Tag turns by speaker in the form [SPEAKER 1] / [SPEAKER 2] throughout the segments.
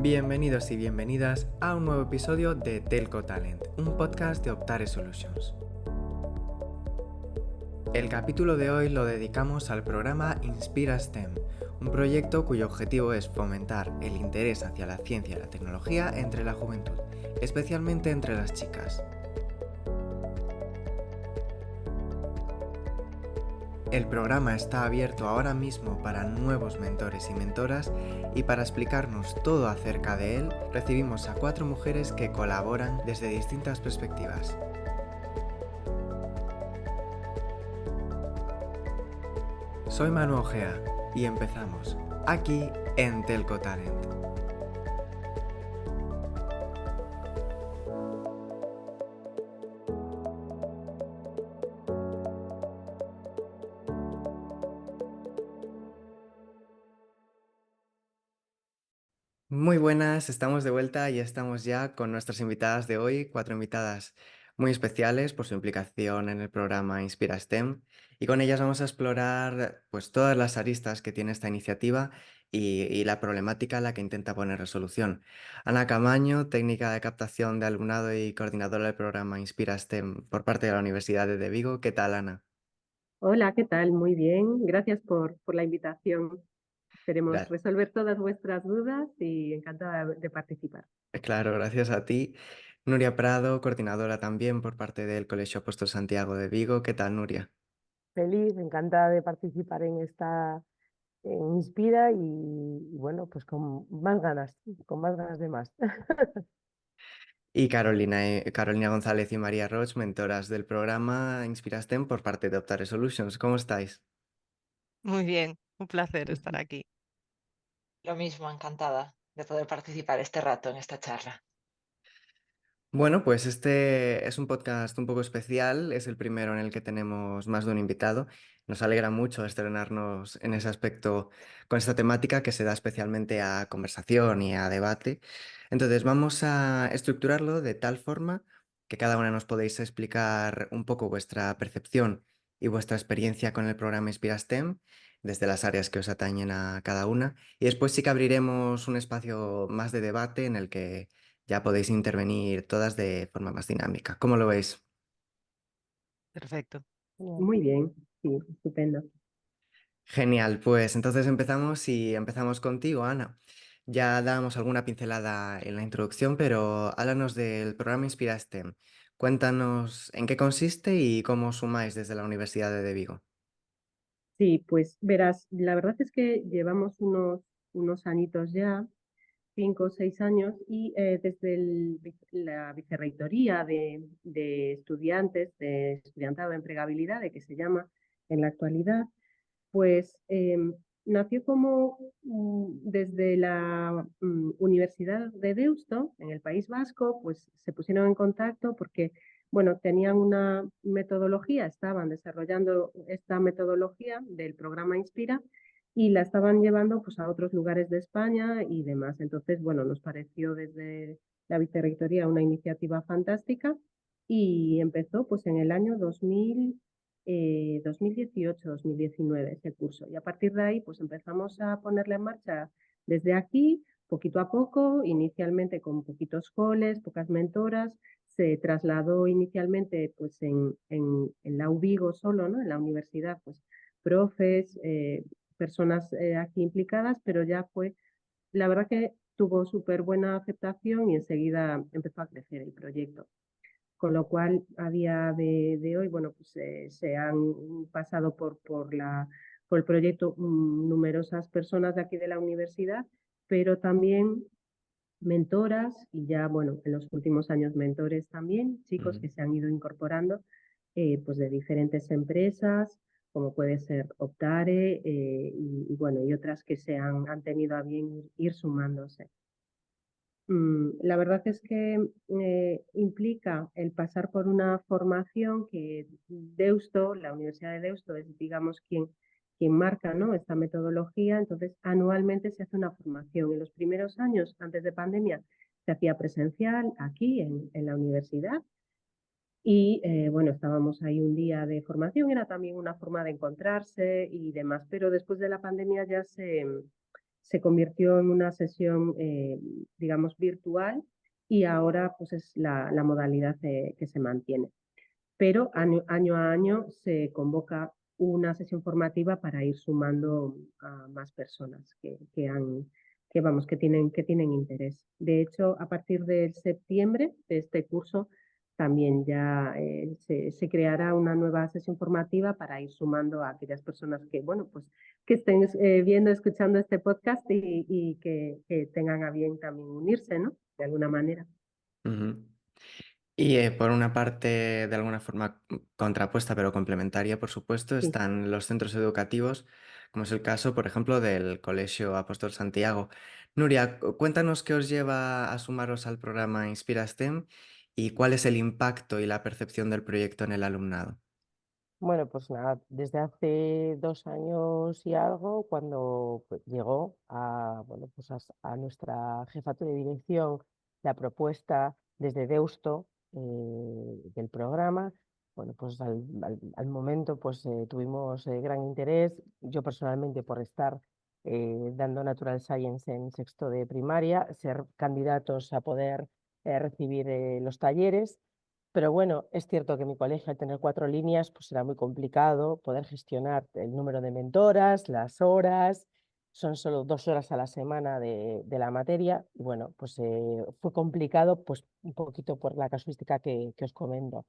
[SPEAKER 1] Bienvenidos y bienvenidas a un nuevo episodio de Telco Talent, un podcast de Optare Solutions. El capítulo de hoy lo dedicamos al programa Inspira STEM, un proyecto cuyo objetivo es fomentar el interés hacia la ciencia y la tecnología entre la juventud, especialmente entre las chicas. El programa está abierto ahora mismo para nuevos mentores y mentoras y para explicarnos todo acerca de él recibimos a 4 mujeres que colaboran desde distintas perspectivas. Soy Manu Ojea y empezamos aquí en Telco Talent. Muy buenas, estamos de vuelta y estamos ya con nuestras invitadas de hoy, 4 invitadas muy especiales por su implicación en el programa Inspira STEM y con ellas vamos a explorar pues todas las aristas que tiene esta iniciativa y la problemática a la que intenta poner resolución. Ana Camaño, técnica de captación de alumnado y coordinadora del programa Inspira STEM por parte de la Universidad de Vigo. ¿Qué tal, Ana?
[SPEAKER 2] Hola, ¿qué tal? Muy bien. Gracias por la invitación. Esperemos
[SPEAKER 1] Gra-
[SPEAKER 2] resolver todas vuestras dudas y encantada de participar.
[SPEAKER 1] Claro, gracias a ti. Nuria Prado, coordinadora también por parte del Colegio Apóstol Santiago de Vigo. ¿Qué tal, Nuria?
[SPEAKER 3] Feliz, encantada de participar en esta en Inspira y bueno, pues con más ganas de más.
[SPEAKER 1] Y Carolina González y María Roch, mentoras del programa Inspirastem por parte de Optare Solutions. ¿Cómo estáis?
[SPEAKER 4] Muy bien, un placer estar aquí.
[SPEAKER 5] Lo mismo, encantada de poder participar este rato en esta charla.
[SPEAKER 1] Bueno, pues este es un podcast un poco especial, es el primero en el que tenemos más de un invitado. Nos alegra mucho estrenarnos en ese aspecto con esta temática que se da especialmente a conversación y a debate. Entonces vamos a estructurarlo de tal forma que cada una nos podéis explicar un poco vuestra percepción y vuestra experiencia con el programa InspiraSTEM desde las áreas que os atañen a cada una. Y después sí que abriremos un espacio más de debate en el que ya podéis intervenir todas de forma más dinámica. ¿Cómo lo veis?
[SPEAKER 4] Perfecto.
[SPEAKER 3] Genial.
[SPEAKER 2] Muy bien, sí, estupendo.
[SPEAKER 1] Genial, pues entonces empezamos y empezamos contigo, Ana. Ya dábamos alguna pincelada en la introducción, pero háblanos del programa Inspira STEM. Cuéntanos en qué consiste y cómo os sumáis desde la Universidad de Vigo.
[SPEAKER 2] Sí, pues verás, la verdad es que llevamos unos añitos ya, 5 o 6 años, y desde la Vicerrectoría de Estudiantes, de Estudiantado de Empleabilidad, de que se llama en la actualidad, pues nació como desde la Universidad de Deusto, en el País Vasco, pues se pusieron en contacto porque, bueno, tenían una metodología, estaban desarrollando esta metodología del programa Inspira y la estaban llevando pues a otros lugares de España y demás. Entonces, bueno, nos pareció desde la Vicerrectoría una iniciativa fantástica y empezó pues en el año 2018-2019 ese curso. Y a partir de ahí, pues empezamos a ponerla en marcha desde aquí, poquito a poco, inicialmente con poquitos coles, pocas mentoras. Se trasladó inicialmente pues en la UVigo solo, ¿no? En la universidad, pues profes, personas aquí implicadas, pero ya fue, la verdad que tuvo súper buena aceptación y enseguida empezó a crecer el proyecto. Con lo cual, a día de hoy, bueno, pues se han pasado por el proyecto numerosas personas de aquí de la universidad, pero también mentoras y ya, bueno, en los últimos años mentores también, chicos
[SPEAKER 1] Ujú.
[SPEAKER 2] que se han ido incorporando pues de diferentes empresas, como puede ser Optare bueno, y otras que han tenido a bien ir sumándose. La verdad es que implica el pasar por una formación que Deusto, la Universidad de Deusto, es, digamos, quien marca, ¿no? Esta metodología. Entonces, anualmente se hace una formación. En los primeros años, antes de pandemia, se hacía presencial aquí en la universidad. Y bueno, estábamos ahí un día de formación, era también una forma de encontrarse y demás, pero después de la pandemia ya se convirtió en una sesión, digamos, virtual y ahora pues es la modalidad que se mantiene. Pero año a año se convoca una sesión formativa para ir sumando a más personas que tienen interés. De hecho, a partir de septiembre de este curso también ya se creará una nueva sesión formativa para ir sumando a aquellas personas que, bueno, pues que estén viendo, escuchando este podcast y que tengan a bien también unirse, ¿no? De alguna manera.
[SPEAKER 1] Ujú. Y por una parte, de alguna forma contrapuesta pero complementaria, por supuesto,
[SPEAKER 2] Sí.
[SPEAKER 1] están los centros educativos, como es el caso, por ejemplo, del Colegio Apóstol Santiago. Nuria, cuéntanos qué os lleva a sumaros al programa Inspira STEM y cuál es el impacto y la percepción del proyecto en el alumnado.
[SPEAKER 3] Bueno, pues nada, desde hace 2 años y algo, cuando pues, llegó a, bueno, pues a nuestra jefatura de dirección la propuesta desde Deusto del programa, bueno, pues al momento pues tuvimos gran interés, yo personalmente por estar dando Natural Science en sexto de primaria, ser candidatos a poder recibir los talleres. Pero bueno, es cierto que mi colegio, al tener 4 líneas, pues era muy complicado poder gestionar el número de mentoras, las horas, son solo 2 horas a la semana de la materia, y bueno, pues fue complicado, pues un poquito por la casuística que os comento.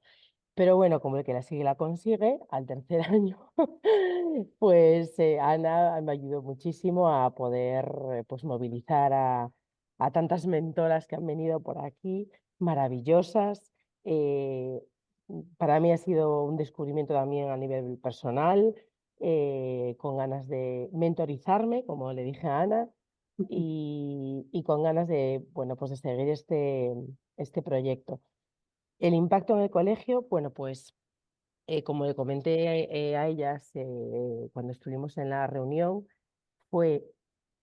[SPEAKER 3] Pero bueno, como el que la sigue la consigue, al tercer año, pues Ana me ayudó muchísimo a poder pues, movilizar a tantas mentoras que han venido por aquí, maravillosas. Eh, para mí ha sido un descubrimiento también a nivel personal, con ganas de mentorizarme, como le dije a Ana, y con ganas de, bueno, pues de seguir este proyecto. El impacto en el colegio, bueno, pues como le comenté a ellas cuando estuvimos en la reunión, fue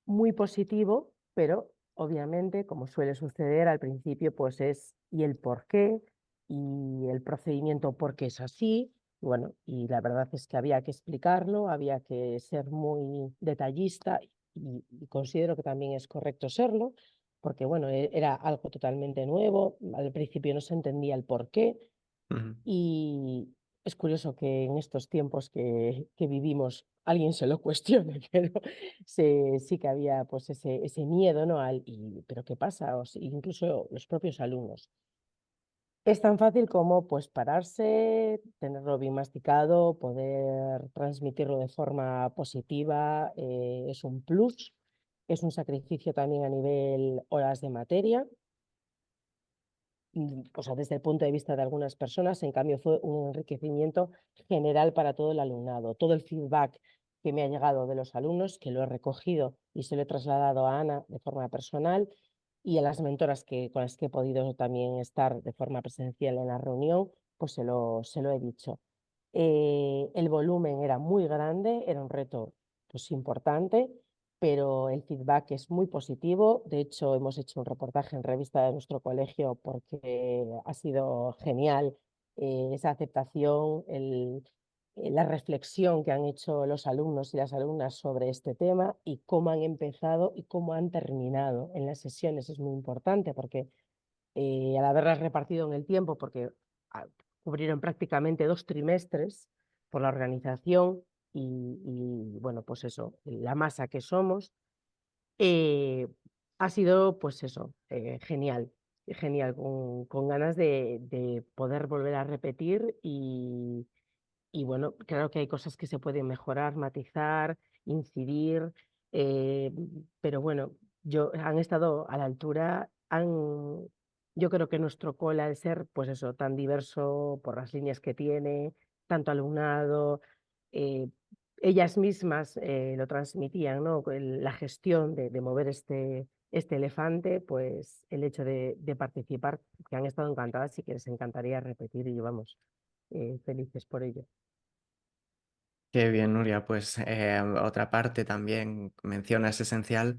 [SPEAKER 3] muy positivo, pero obviamente, como suele suceder al principio, pues es y el por qué y el procedimiento por qué es así. Bueno, y la verdad es que había que explicarlo, había que ser muy detallista y considero que también es correcto serlo, porque bueno, era algo totalmente nuevo, al principio no se entendía el por qué
[SPEAKER 1] Ujú.
[SPEAKER 3] y es curioso que en estos tiempos que vivimos alguien se lo cuestione, pero sí que había pues ese miedo, ¿no? ¿Pero qué pasa? Incluso los propios alumnos. Es tan fácil como pues pararse, tenerlo bien masticado, poder transmitirlo de forma positiva, es un plus, es un sacrificio también a nivel horas de materia, o sea, desde el punto de vista de algunas personas, en cambio fue un enriquecimiento general para todo el alumnado. Todo el feedback que me ha llegado de los alumnos, que lo he recogido y se lo he trasladado a Ana de forma personal y a las mentoras con las que he podido también estar de forma presencial en la reunión, pues se lo he dicho. El volumen era muy grande, era un reto pues, importante, pero el feedback es muy positivo. De hecho, hemos hecho un reportaje en revista de nuestro colegio porque ha sido genial esa aceptación, la reflexión que han hecho los alumnos y las alumnas sobre este tema y cómo han empezado y cómo han terminado en las sesiones. Es muy importante porque al haberlas repartido en el tiempo, porque ah, cubrieron prácticamente 2 trimestres por la organización bueno, pues eso, la masa que somos, eh, ha sido pues eso, genial, genial, con ganas de poder volver a repetir y bueno, claro que hay cosas que se pueden mejorar, matizar, incidir, eh, pero bueno, han estado a la altura, yo creo que nuestro cole, al ser pues eso, tan diverso por las líneas que tiene, tanto alumnado, eh, ellas mismas lo transmitían, ¿no? La gestión de mover este elefante, pues el hecho de participar, que han estado encantadas y que les encantaría repetir y vamos, felices por ello.
[SPEAKER 1] Qué bien, Nuria. Pues otra parte también mencionas esencial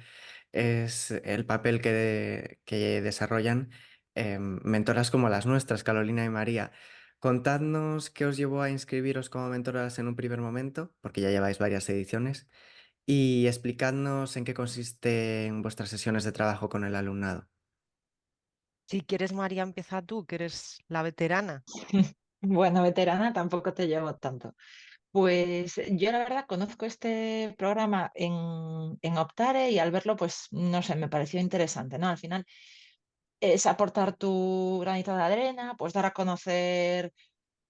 [SPEAKER 1] es el papel que desarrollan mentoras como las nuestras, Carolina y María. Contadnos qué os llevó a inscribiros como mentoras en un primer momento, porque ya lleváis varias ediciones, Y explicadnos en qué consisten vuestras sesiones de trabajo con el alumnado.
[SPEAKER 4] Si quieres, María, empieza tú, que eres la veterana.
[SPEAKER 5] Bueno, veterana, tampoco te llevo tanto. Pues yo la verdad conozco este programa en Optare y al verlo, pues no sé, me pareció interesante, ¿no? Al final es aportar tu granito de arena, pues dar a conocer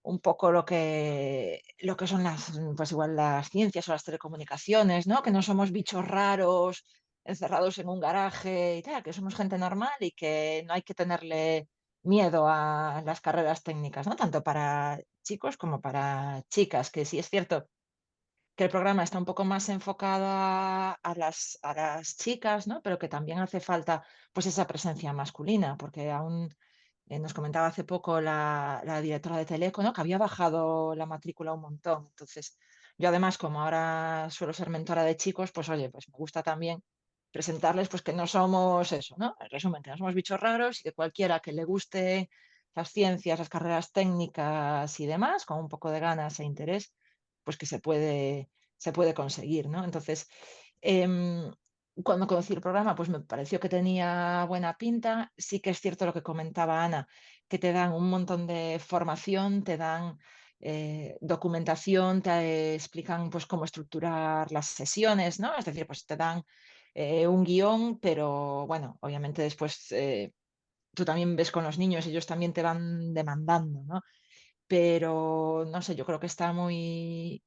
[SPEAKER 5] un poco lo que son pues igual las ciencias o las telecomunicaciones, ¿no? Que no somos bichos raros encerrados en un garaje y tal, que somos gente normal y que no hay que tenerle miedo a las carreras técnicas, ¿no? Tanto para chicos como para chicas, que sí es cierto que el programa está un poco más enfocado a las chicas, ¿no? Pero que también hace falta pues esa presencia masculina, porque aún nos comentaba hace poco la directora de Teleco, ¿no? Que había bajado la matrícula un montón. Entonces, yo además, como ahora suelo ser mentora de chicos, pues oye, pues me gusta también presentarles pues que no somos eso, ¿no? En resumen, que no somos bichos raros y que cualquiera que le guste las ciencias, las carreras técnicas y demás, con un poco de ganas e interés, pues que se puede conseguir, ¿no? Entonces, em, cuando conocí el programa, pues me pareció que tenía buena pinta. Sí que es cierto lo que comentaba Ana, que te dan un montón de formación, te dan documentación, te explican pues cómo estructurar las sesiones, ¿no? Es decir, pues te dan un guión, pero bueno, obviamente después tú también ves con los niños, ellos también te van demandando, ¿no? Pero no sé, yo creo que está muy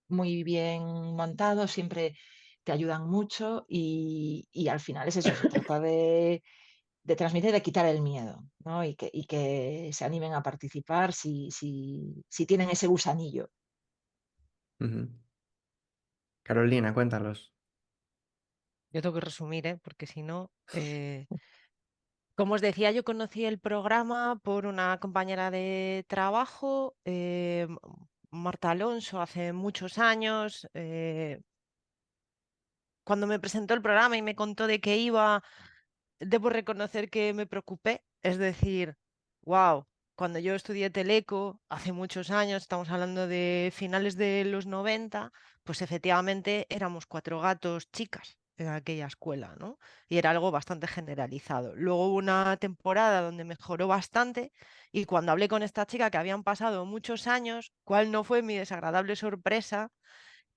[SPEAKER 5] bien montado, siempre te ayudan mucho y al final es eso, se trata de transmitir, de quitar el miedo, ¿no? Y que se animen a participar si tienen ese gusanillo.
[SPEAKER 1] Ujú. Carolina, cuéntanos.
[SPEAKER 4] Yo tengo que resumir, ¿eh? Porque si no, como os decía, yo conocí el programa por una compañera de trabajo, Marta Alonso, hace muchos años. Cuando me presentó el programa y me contó de qué iba, debo reconocer que me preocupé. Es decir, wow, cuando yo estudié Teleco hace muchos años, estamos hablando de finales de los 90, pues efectivamente éramos cuatro gatos chicas en aquella escuela, ¿no? Y era algo bastante generalizado. Luego hubo una temporada donde mejoró bastante y cuando hablé con esta chica que habían pasado muchos años, ¿cuál no fue mi desagradable sorpresa?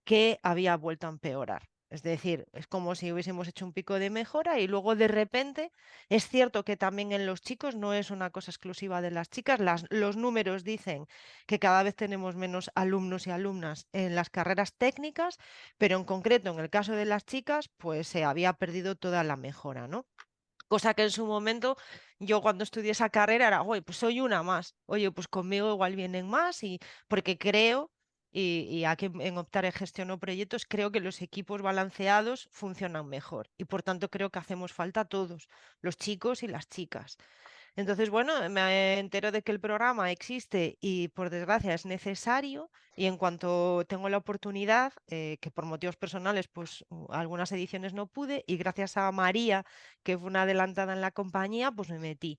[SPEAKER 4] Que había vuelto a empeorar. Es decir, es como si hubiésemos hecho un pico de mejora y luego de repente es cierto que también en los chicos no es una cosa exclusiva de las chicas. Los números dicen que cada vez tenemos menos alumnos y alumnas en las carreras técnicas, pero en concreto en el caso de las chicas, pues se había perdido toda la mejora, ¿no? Cosa que en su momento yo cuando estudié esa carrera era, oye, pues soy una más. Oye, pues conmigo igual vienen más y porque creo, y aquí en Optare gestiono proyectos, creo que los equipos balanceados funcionan mejor. Y por tanto creo que hacemos falta todos, los chicos y las chicas. Entonces, bueno, me entero de que el programa existe y por desgracia es necesario y en cuanto tengo la oportunidad, que por motivos personales, pues algunas ediciones no pude y gracias a María, que fue una adelantada en la compañía, pues me metí.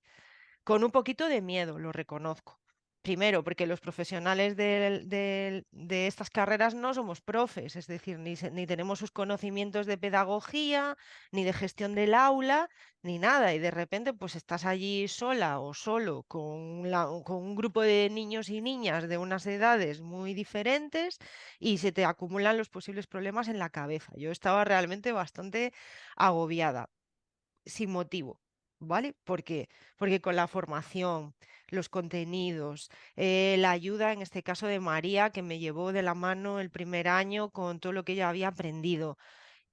[SPEAKER 4] Con un poquito de miedo, lo reconozco. Primero, porque los profesionales de estas carreras no somos profes, es decir, ni tenemos sus conocimientos de pedagogía, ni de gestión del aula, ni nada. Y de repente, pues estás allí sola o solo con un grupo de niños y niñas de unas edades muy diferentes y se te acumulan los posibles problemas en la cabeza. Yo estaba realmente bastante agobiada sin motivo, ¿vale? ¿Por qué? Porque con la formación, los contenidos, la ayuda, en este caso de María, que me llevó de la mano el primer año con todo lo que ella había aprendido,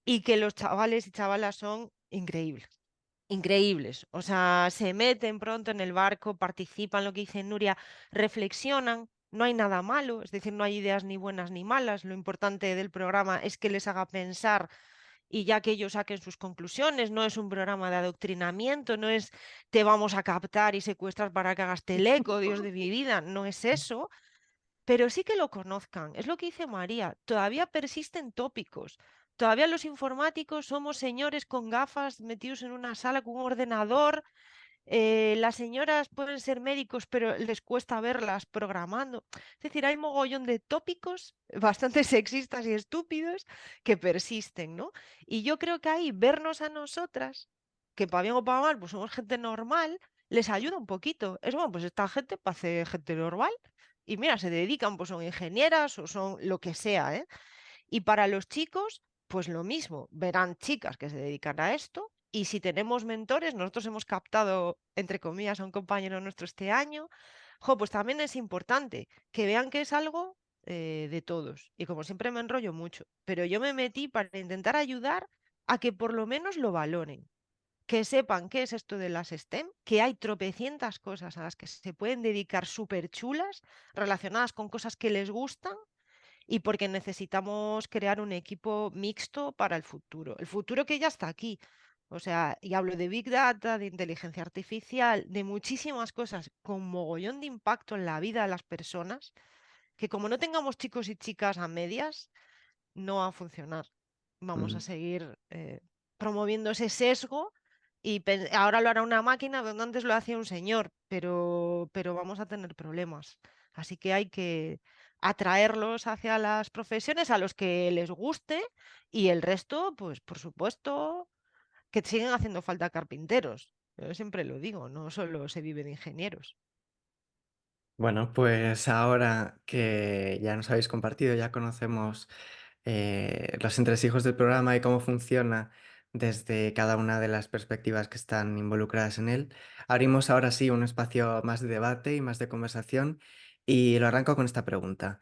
[SPEAKER 4] y que los chavales y chavalas son increíbles. Increíbles, o sea, se meten pronto en el barco, participan, lo que dice Nuria, reflexionan, no hay nada malo, es decir, no hay ideas ni buenas ni malas, lo importante del programa es que les haga pensar y ya que ellos saquen sus conclusiones, no es un programa de adoctrinamiento, no es te vamos a captar y secuestrar para que hagas teleco, Dios de mi vida, no es eso, pero sí que lo conozcan. Es lo que dice María, todavía persisten tópicos. Todavía los informáticos somos señores con gafas metidos en una sala con un ordenador Las señoras pueden ser médicos, pero les cuesta verlas programando. Es decir, hay mogollón de tópicos bastante sexistas y estúpidos que persisten, ¿no? Y yo creo que ahí vernos a nosotras, que para bien o para mal, pues somos gente normal, les ayuda un poquito. Es bueno, pues esta gente parece gente normal. Y mira, se dedican, pues son ingenieras o son lo que sea, ¿eh? Y para los chicos, pues lo mismo, verán chicas que se dedican a esto. Y si tenemos mentores, nosotros hemos captado, entre comillas, a un compañero nuestro este año, pues también es importante que vean que es algo de todos. Y como siempre me enrollo mucho, pero yo me metí para intentar ayudar a que por lo menos lo valoren, que sepan qué es esto de las STEM, que hay tropecientas cosas a las que se pueden dedicar súper chulas, relacionadas con cosas que les gustan y porque necesitamos crear un equipo mixto para el futuro que ya está aquí. O sea, y hablo de Big Data, de inteligencia artificial, de muchísimas cosas con mogollón de impacto en la vida de las personas, que como no tengamos chicos y chicas a medias, no va a funcionar. Vamos a
[SPEAKER 1] Mm.
[SPEAKER 4] seguir promoviendo ese sesgo y ahora lo hará una máquina donde antes lo hacía un señor, pero vamos a tener problemas. Así que hay que atraerlos hacia las profesiones a los que les guste y el resto, pues por supuesto, que siguen haciendo falta carpinteros. Yo siempre lo digo, no solo se vive de ingenieros.
[SPEAKER 1] Bueno, pues ahora que ya nos habéis compartido, ya conocemos los entresijos del programa y cómo funciona desde cada una de las perspectivas que están involucradas en él, abrimos ahora sí un espacio más de debate y más de conversación y lo arranco con esta pregunta.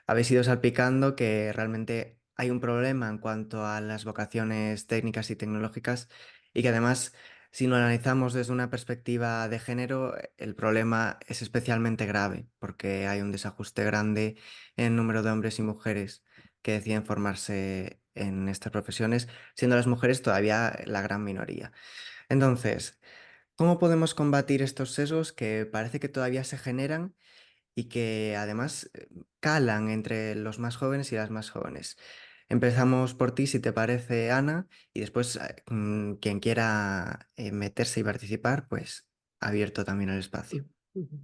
[SPEAKER 1] Habéis ido salpicando que realmente hay un problema en cuanto a las vocaciones técnicas y tecnológicas y que además, si lo analizamos desde una perspectiva de género, el problema es especialmente grave porque hay un desajuste grande en el número de hombres y mujeres que deciden formarse en estas profesiones, siendo las mujeres todavía la gran minoría. Entonces, ¿cómo podemos combatir estos sesgos que parece que todavía se generan y que además calan entre los más jóvenes y las más jóvenes? Empezamos por ti, si te parece, Ana, y después quien quiera meterse y participar, pues abierto también el espacio.
[SPEAKER 2] Ujú.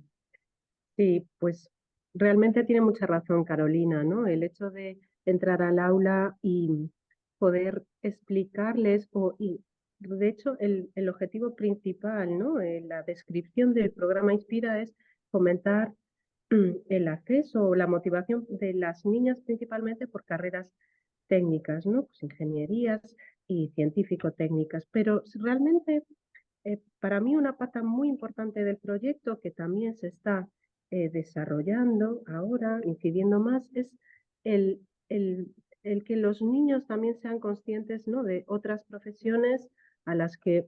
[SPEAKER 2] Sí, pues realmente tiene mucha razón Carolina, ¿no? El hecho de entrar al aula y poder explicarles, y de hecho el objetivo principal, ¿no? La descripción del programa Inspira es fomentar el acceso o la motivación de las niñas principalmente por carreras técnicas, ¿no? Pues ingenierías y científico-técnicas, pero realmente para mí una pata muy importante del proyecto que también se está desarrollando ahora, incidiendo más, es el, el, el que los niños también sean conscientes, ¿no? De otras profesiones a las que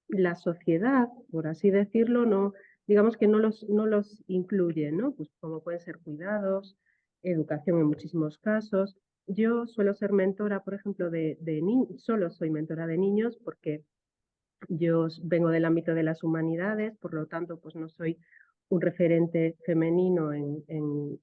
[SPEAKER 2] la sociedad, por así decirlo, no, digamos que no los incluye, ¿no? Pues como pueden ser cuidados, educación en muchísimos casos. Yo suelo ser mentora, por ejemplo, de niños, solo soy mentora de niños porque yo vengo del ámbito de las humanidades, por lo tanto, pues no soy un referente femenino en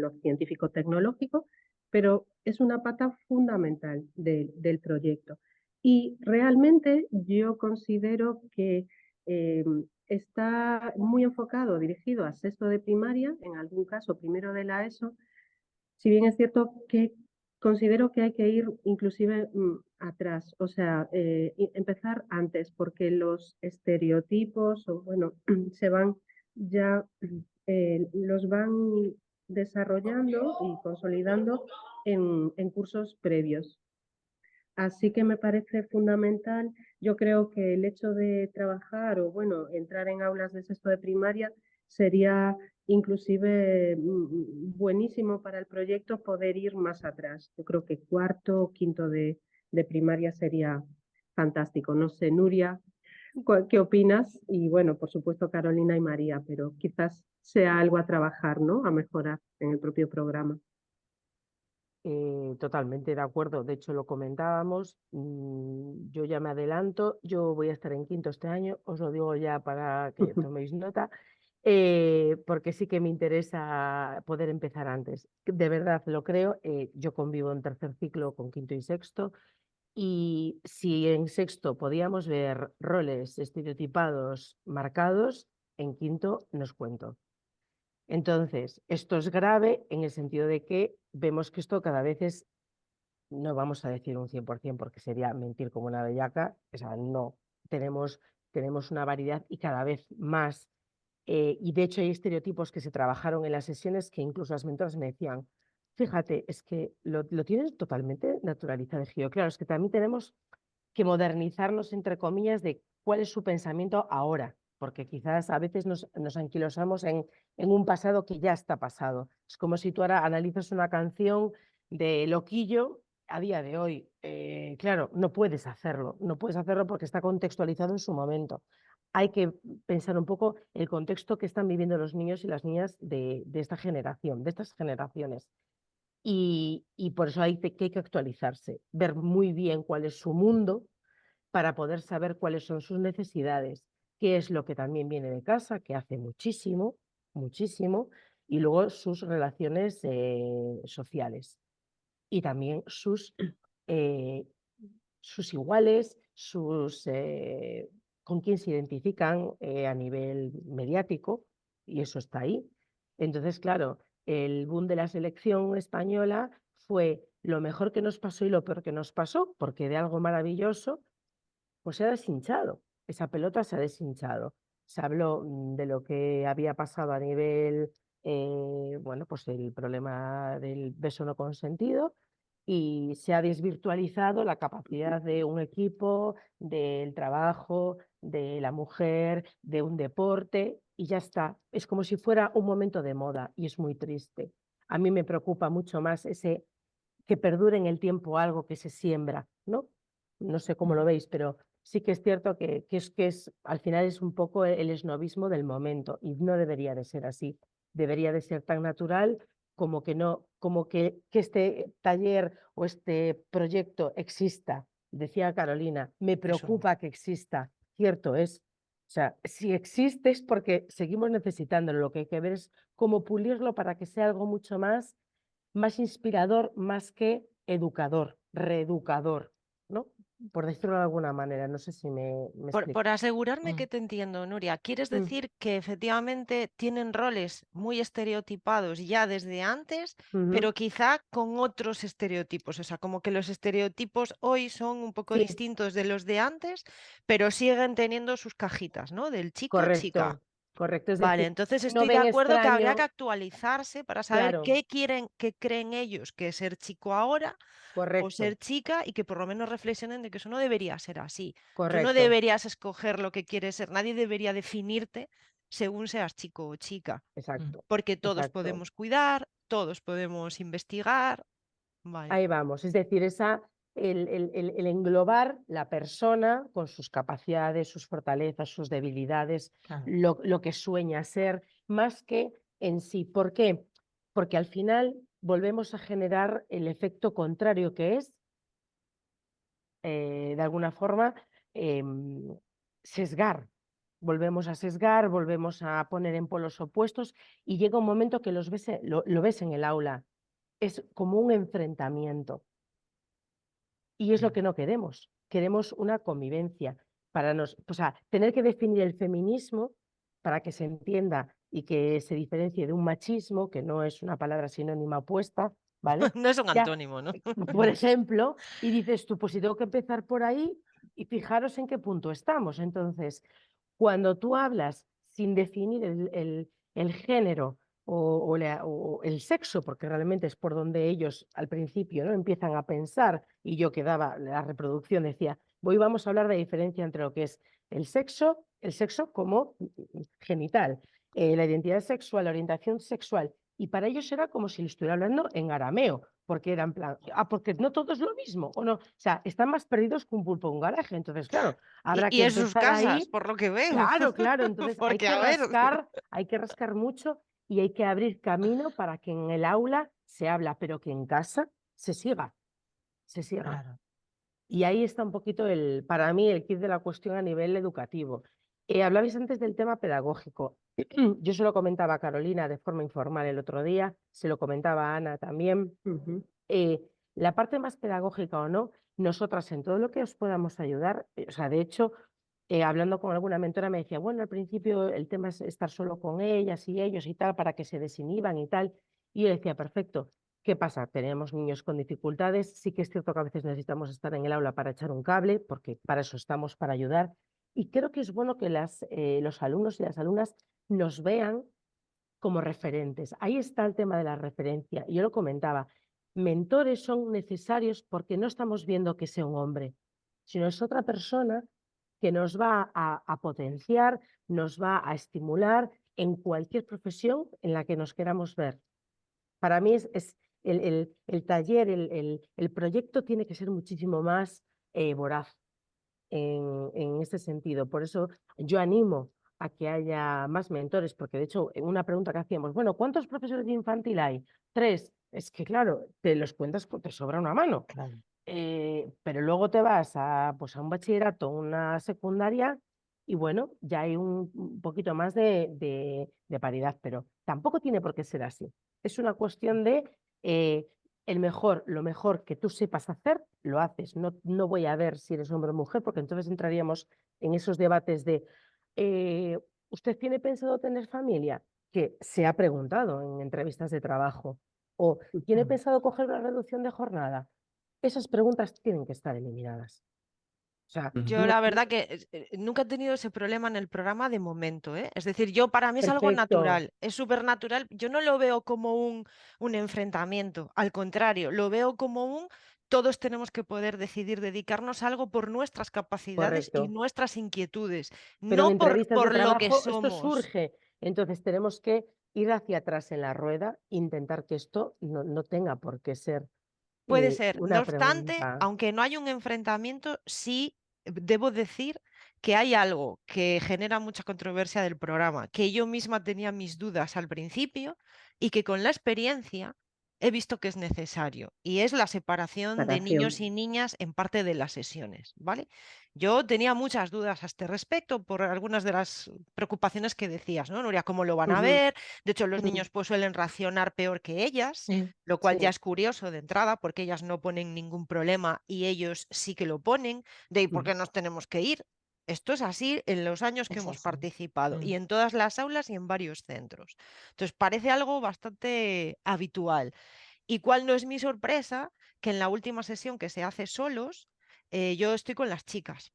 [SPEAKER 2] lo científico-tecnológico, pero es una pata fundamental del proyecto. Y realmente yo considero que eh, está muy enfocado, dirigido a sexto de primaria, en algún caso primero de la ESO, si bien es cierto que considero que hay que ir inclusive atrás, o sea, empezar antes, porque los estereotipos, o bueno, se van ya, los van desarrollando y consolidando en cursos previos. Así que me parece fundamental. Yo creo que el hecho de trabajar o, bueno, entrar en aulas de sexto de primaria sería inclusive buenísimo para el proyecto poder ir más atrás. Yo creo que cuarto o quinto de primaria sería fantástico. No sé, Nuria, ¿qué opinas? Y bueno, por supuesto Carolina y María, pero quizás sea algo a trabajar, ¿no? A mejorar en el propio programa.
[SPEAKER 3] Totalmente de acuerdo. De hecho, lo comentábamos. Yo ya me adelanto. Yo voy a estar en quinto este año. Os lo digo ya para que toméis nota, porque sí que me interesa poder empezar antes. De verdad lo creo. Yo convivo en tercer ciclo con quinto y sexto. Y si en sexto podíamos ver roles estereotipados marcados, en quinto nos cuento. Entonces, esto es grave en el sentido de que vemos que esto cada vez es, no vamos a decir un 100% porque sería mentir como una bellaca, o sea, no, tenemos una variedad y cada vez más. Y de hecho hay estereotipos que se trabajaron en las sesiones que incluso las mentoras me decían, fíjate, es que lo tienes totalmente naturalizado. Y yo, claro, es que también tenemos que modernizarnos, entre comillas, de cuál es su pensamiento ahora, porque quizás a veces nos anquilosamos en un pasado que ya está pasado. Es como si tú ahora analizas una canción de Loquillo a día de hoy. Claro, no puedes hacerlo porque está contextualizado en su momento. Hay que pensar un poco el contexto que están viviendo los niños y las niñas de esta generación, de estas generaciones. Y por eso que hay que actualizarse, ver muy bien cuál es su mundo para poder saber cuáles son sus necesidades, qué es lo que también viene de casa, que hace muchísimo, muchísimo, y luego sus relaciones sociales y también eh, sus iguales, con quién se identifican a nivel mediático, y eso está ahí. Entonces, claro, el boom de la selección española fue lo mejor que nos pasó y lo peor que nos pasó, porque de algo maravilloso, pues se ha deshinchado. Esa pelota se ha deshinchado. Se habló de lo que había pasado a nivel, bueno, pues el problema del beso no consentido, y se ha desvirtualizado la capacidad de un equipo, del trabajo, de la mujer, de un deporte, y ya está. Es como si fuera un momento de moda y es muy triste. A mí me preocupa mucho más ese que perdure en el tiempo algo que se siembra, ¿no? No sé cómo lo veis, pero sí que es cierto que al final es un poco el esnovismo del momento y no debería de ser así. Debería de ser tan natural como que no, como que este taller o este proyecto exista. Decía Carolina, me
[SPEAKER 4] Eso.
[SPEAKER 3] preocupa que exista. Cierto es. O sea, si existe es porque seguimos necesitándolo. Lo que hay que ver es cómo pulirlo para que sea algo mucho más inspirador, más que educador, reeducador, ¿no? Por decirlo de alguna manera, no sé si me
[SPEAKER 4] Por
[SPEAKER 3] explico.
[SPEAKER 4] asegurarme
[SPEAKER 5] Mm.
[SPEAKER 4] que te entiendo, Nuria, ¿quieres
[SPEAKER 3] Mm,
[SPEAKER 4] decir que efectivamente tienen roles muy estereotipados ya desde antes,
[SPEAKER 3] ujú.
[SPEAKER 4] pero quizá con otros estereotipos? O sea, como que los estereotipos hoy son un poco
[SPEAKER 3] Sí,
[SPEAKER 4] distintos de los de antes, pero siguen teniendo sus cajitas, ¿no? Del chico, chica.
[SPEAKER 3] correcto, correcto. Es
[SPEAKER 4] Vale,
[SPEAKER 3] decir,
[SPEAKER 4] entonces
[SPEAKER 3] no
[SPEAKER 4] estoy de
[SPEAKER 3] ven
[SPEAKER 4] acuerdo que habría que
[SPEAKER 3] extraño,
[SPEAKER 4] actualizarse para saber
[SPEAKER 3] claro,
[SPEAKER 4] qué quieren, qué creen ellos que es ser chico ahora o ser
[SPEAKER 3] correcto,
[SPEAKER 4] chica y que por lo menos reflexionen de que eso no debería ser así. Tú no
[SPEAKER 3] correcto,
[SPEAKER 4] deberías escoger lo que quieres ser, nadie debería definirte según seas chico o chica,
[SPEAKER 5] Mm.
[SPEAKER 3] exacto,
[SPEAKER 4] porque todos
[SPEAKER 3] exacto.
[SPEAKER 4] podemos cuidar, todos podemos investigar. Vale.
[SPEAKER 3] Ahí vamos, es decir, el englobar la persona con sus capacidades, sus fortalezas, sus debilidades,
[SPEAKER 5] Claro.
[SPEAKER 3] lo que sueña ser, más que en sí. ¿Por qué? Porque al final volvemos a generar el efecto contrario que es, de alguna forma, sesgar. Volvemos a sesgar, volvemos a poner en polos opuestos y llega un momento que lo ves en el aula. Es como un enfrentamiento. Y es lo que no queremos. Queremos una convivencia. O sea, tener que definir el feminismo para que se entienda y que se diferencie de un machismo, que no es una palabra sinónima opuesta, ¿vale?
[SPEAKER 4] No es un
[SPEAKER 3] Ya,
[SPEAKER 4] antónimo, ¿no?
[SPEAKER 3] por ejemplo, y dices tú, pues si tengo que empezar por ahí, y fijaros en qué punto estamos. Entonces, cuando tú hablas sin definir el género o el sexo, porque realmente es por donde ellos al principio no empiezan a pensar, y yo que daba la reproducción decía, vamos a hablar de diferencia entre lo que es el sexo como genital, la identidad sexual, la orientación sexual, y para ellos era como si le estuviera hablando en arameo, porque era en plan, porque no todo es lo mismo, o no, o sea, están más perdidos que un pulpo en un garaje, entonces claro, habrá
[SPEAKER 4] Y
[SPEAKER 3] que
[SPEAKER 4] en sus
[SPEAKER 3] empezar
[SPEAKER 4] casas,
[SPEAKER 3] ahí.
[SPEAKER 4] por lo que veo.
[SPEAKER 3] Claro, claro, entonces
[SPEAKER 4] Porque, a ver,
[SPEAKER 3] hay que rascar mucho y hay que abrir camino para que en el aula se habla, pero que en casa se siga, se siga.
[SPEAKER 5] Claro.
[SPEAKER 3] Y ahí está un poquito para mí, el kit de la cuestión a nivel educativo. Hablabais antes del tema pedagógico. Yo se lo comentaba a Carolina de forma informal el otro día, se lo comentaba a Ana también.
[SPEAKER 2] Ujú.
[SPEAKER 3] La parte más pedagógica o no, nosotras en todo lo que os podamos ayudar, o sea, de hecho, hablando con alguna mentora me decía, bueno, al principio el tema es estar solo con ellas y ellos y tal, para que se desinhiban y tal. Y yo decía, perfecto, ¿qué pasa? Tenemos niños con dificultades, sí que es cierto que a veces necesitamos estar en el aula para echar un cable, porque para eso estamos, para ayudar. Y creo que es bueno que los alumnos y las alumnas nos vean como referentes. Ahí está el tema de la referencia. Y yo lo comentaba, mentores son necesarios porque no estamos viendo que sea un hombre, sino es otra persona que nos va a potenciar, nos va a estimular en cualquier profesión en la que nos queramos ver. Para mí es el taller, el proyecto tiene que ser muchísimo más voraz en este sentido. Por eso yo animo a que haya más mentores, porque de hecho, en una pregunta que hacíamos, bueno, ¿cuántos profesores de infantil hay? 3. Es que claro, te los cuentas, te sobra una mano.
[SPEAKER 5] Claro.
[SPEAKER 3] Pero luego te vas a, pues a un bachillerato, una secundaria, y bueno, ya hay un poquito más de paridad, pero tampoco tiene por qué ser así. Es una cuestión de lo mejor que tú sepas hacer, lo haces. No, no voy a ver si eres hombre o mujer, porque entonces entraríamos en esos debates de, ¿usted tiene pensado tener familia? Que se ha preguntado en entrevistas de trabajo. O, ¿tiene pensado coger una reducción de jornada? Esas preguntas tienen que estar eliminadas. O sea,
[SPEAKER 4] Yo
[SPEAKER 3] no,
[SPEAKER 4] la verdad que nunca he tenido ese problema en el programa de momento, ¿eh? Es decir, yo para mí es algo
[SPEAKER 3] perfecto,
[SPEAKER 4] natural, es súper natural. Yo no lo veo como un enfrentamiento, al contrario, lo veo como todos tenemos que poder decidir dedicarnos a algo por nuestras capacidades y
[SPEAKER 3] correcto.
[SPEAKER 4] nuestras inquietudes,
[SPEAKER 3] Pero en
[SPEAKER 4] no
[SPEAKER 3] entrevistas de
[SPEAKER 4] por lo que
[SPEAKER 3] trabajo esto
[SPEAKER 4] somos.
[SPEAKER 3] surge. Entonces tenemos que ir hacia atrás en la rueda, intentar que esto no tenga por qué ser
[SPEAKER 4] Puede ser. No
[SPEAKER 3] una
[SPEAKER 4] obstante,
[SPEAKER 3] pregunta.
[SPEAKER 4] aunque no hay un enfrentamiento, sí debo decir que hay algo que genera mucha controversia del programa, que yo misma tenía mis dudas al principio y que con la experiencia he visto que es necesario, y es la separación de niños y
[SPEAKER 2] Separación.
[SPEAKER 4] niñas en parte de las sesiones, ¿vale? Yo tenía muchas dudas a este respecto por algunas de las preocupaciones que decías, ¿no, Nuria? ¿Cómo lo van a
[SPEAKER 2] Ujú,
[SPEAKER 4] ver? De hecho, los
[SPEAKER 2] ujú.
[SPEAKER 4] niños pues suelen reaccionar peor que ellas,
[SPEAKER 5] Sí,
[SPEAKER 4] lo cual ya
[SPEAKER 5] sí.
[SPEAKER 4] es curioso de entrada, porque ellas no ponen ningún problema y ellos sí que lo ponen, de ¿por
[SPEAKER 2] Mm.
[SPEAKER 4] qué nos tenemos que ir? Esto es así en los años que
[SPEAKER 5] Es
[SPEAKER 4] hemos
[SPEAKER 5] así.
[SPEAKER 4] participado y
[SPEAKER 5] Mm.
[SPEAKER 4] en todas las aulas y en varios centros. Entonces parece algo bastante habitual. ¿Y cuál no es mi sorpresa? Que en la última sesión que se hace solos, yo estoy con las chicas.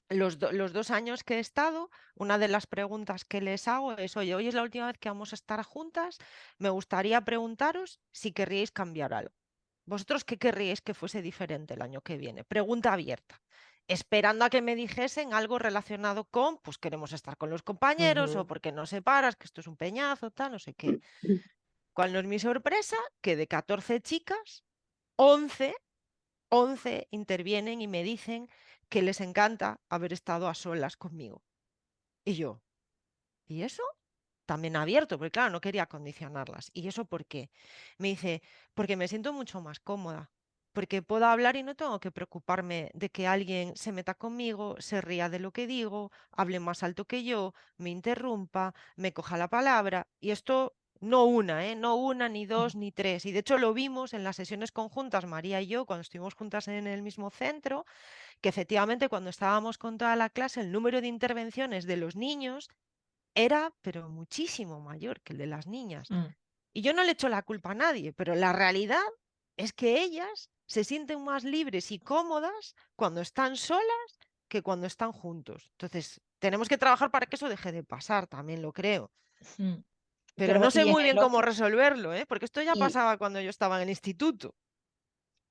[SPEAKER 4] Los 2 años que he estado, una de las preguntas que les hago es, oye, hoy es la última vez que vamos a estar juntas, me gustaría preguntaros si querríais cambiar algo. ¿Vosotros qué querríais que fuese diferente el año que viene? Pregunta abierta. Esperando a que me dijesen algo relacionado con, pues queremos estar con los compañeros o
[SPEAKER 3] Ujú.
[SPEAKER 4] porque no separas, que esto es un peñazo, tal, no sé qué. ¿Cuál no es mi sorpresa? Que de 14 chicas, 11 11 intervienen y me dicen que les encanta haber estado a solas conmigo. Y yo, ¿y eso? También abierto, porque claro, no quería condicionarlas. ¿Y eso por qué? Me dice, porque me siento mucho más cómoda, porque puedo hablar y no tengo que preocuparme de que alguien se meta conmigo, se ría de lo que digo, hable más alto que yo, me interrumpa, me coja la palabra. Y esto no una, ¿eh? No una, ni dos, ni tres. Y de hecho lo vimos en las sesiones conjuntas, María y yo, cuando estuvimos juntas en el mismo centro, que efectivamente cuando estábamos con toda la clase, el número de intervenciones de los niños era, pero muchísimo mayor que el de las niñas.
[SPEAKER 5] Mm.
[SPEAKER 4] Y yo no le echo la culpa a nadie, pero la realidad es que ellas se sienten más libres y cómodas cuando están solas que cuando están juntos. Entonces, tenemos que trabajar para que eso deje de pasar, también lo creo.
[SPEAKER 5] Mm.
[SPEAKER 4] Pero
[SPEAKER 5] Pero
[SPEAKER 4] no sé
[SPEAKER 5] y en
[SPEAKER 4] muy bien
[SPEAKER 5] el
[SPEAKER 4] cómo
[SPEAKER 5] otro,
[SPEAKER 4] resolverlo, ¿eh? Porque esto ya
[SPEAKER 5] y,
[SPEAKER 4] pasaba cuando yo estaba en el instituto.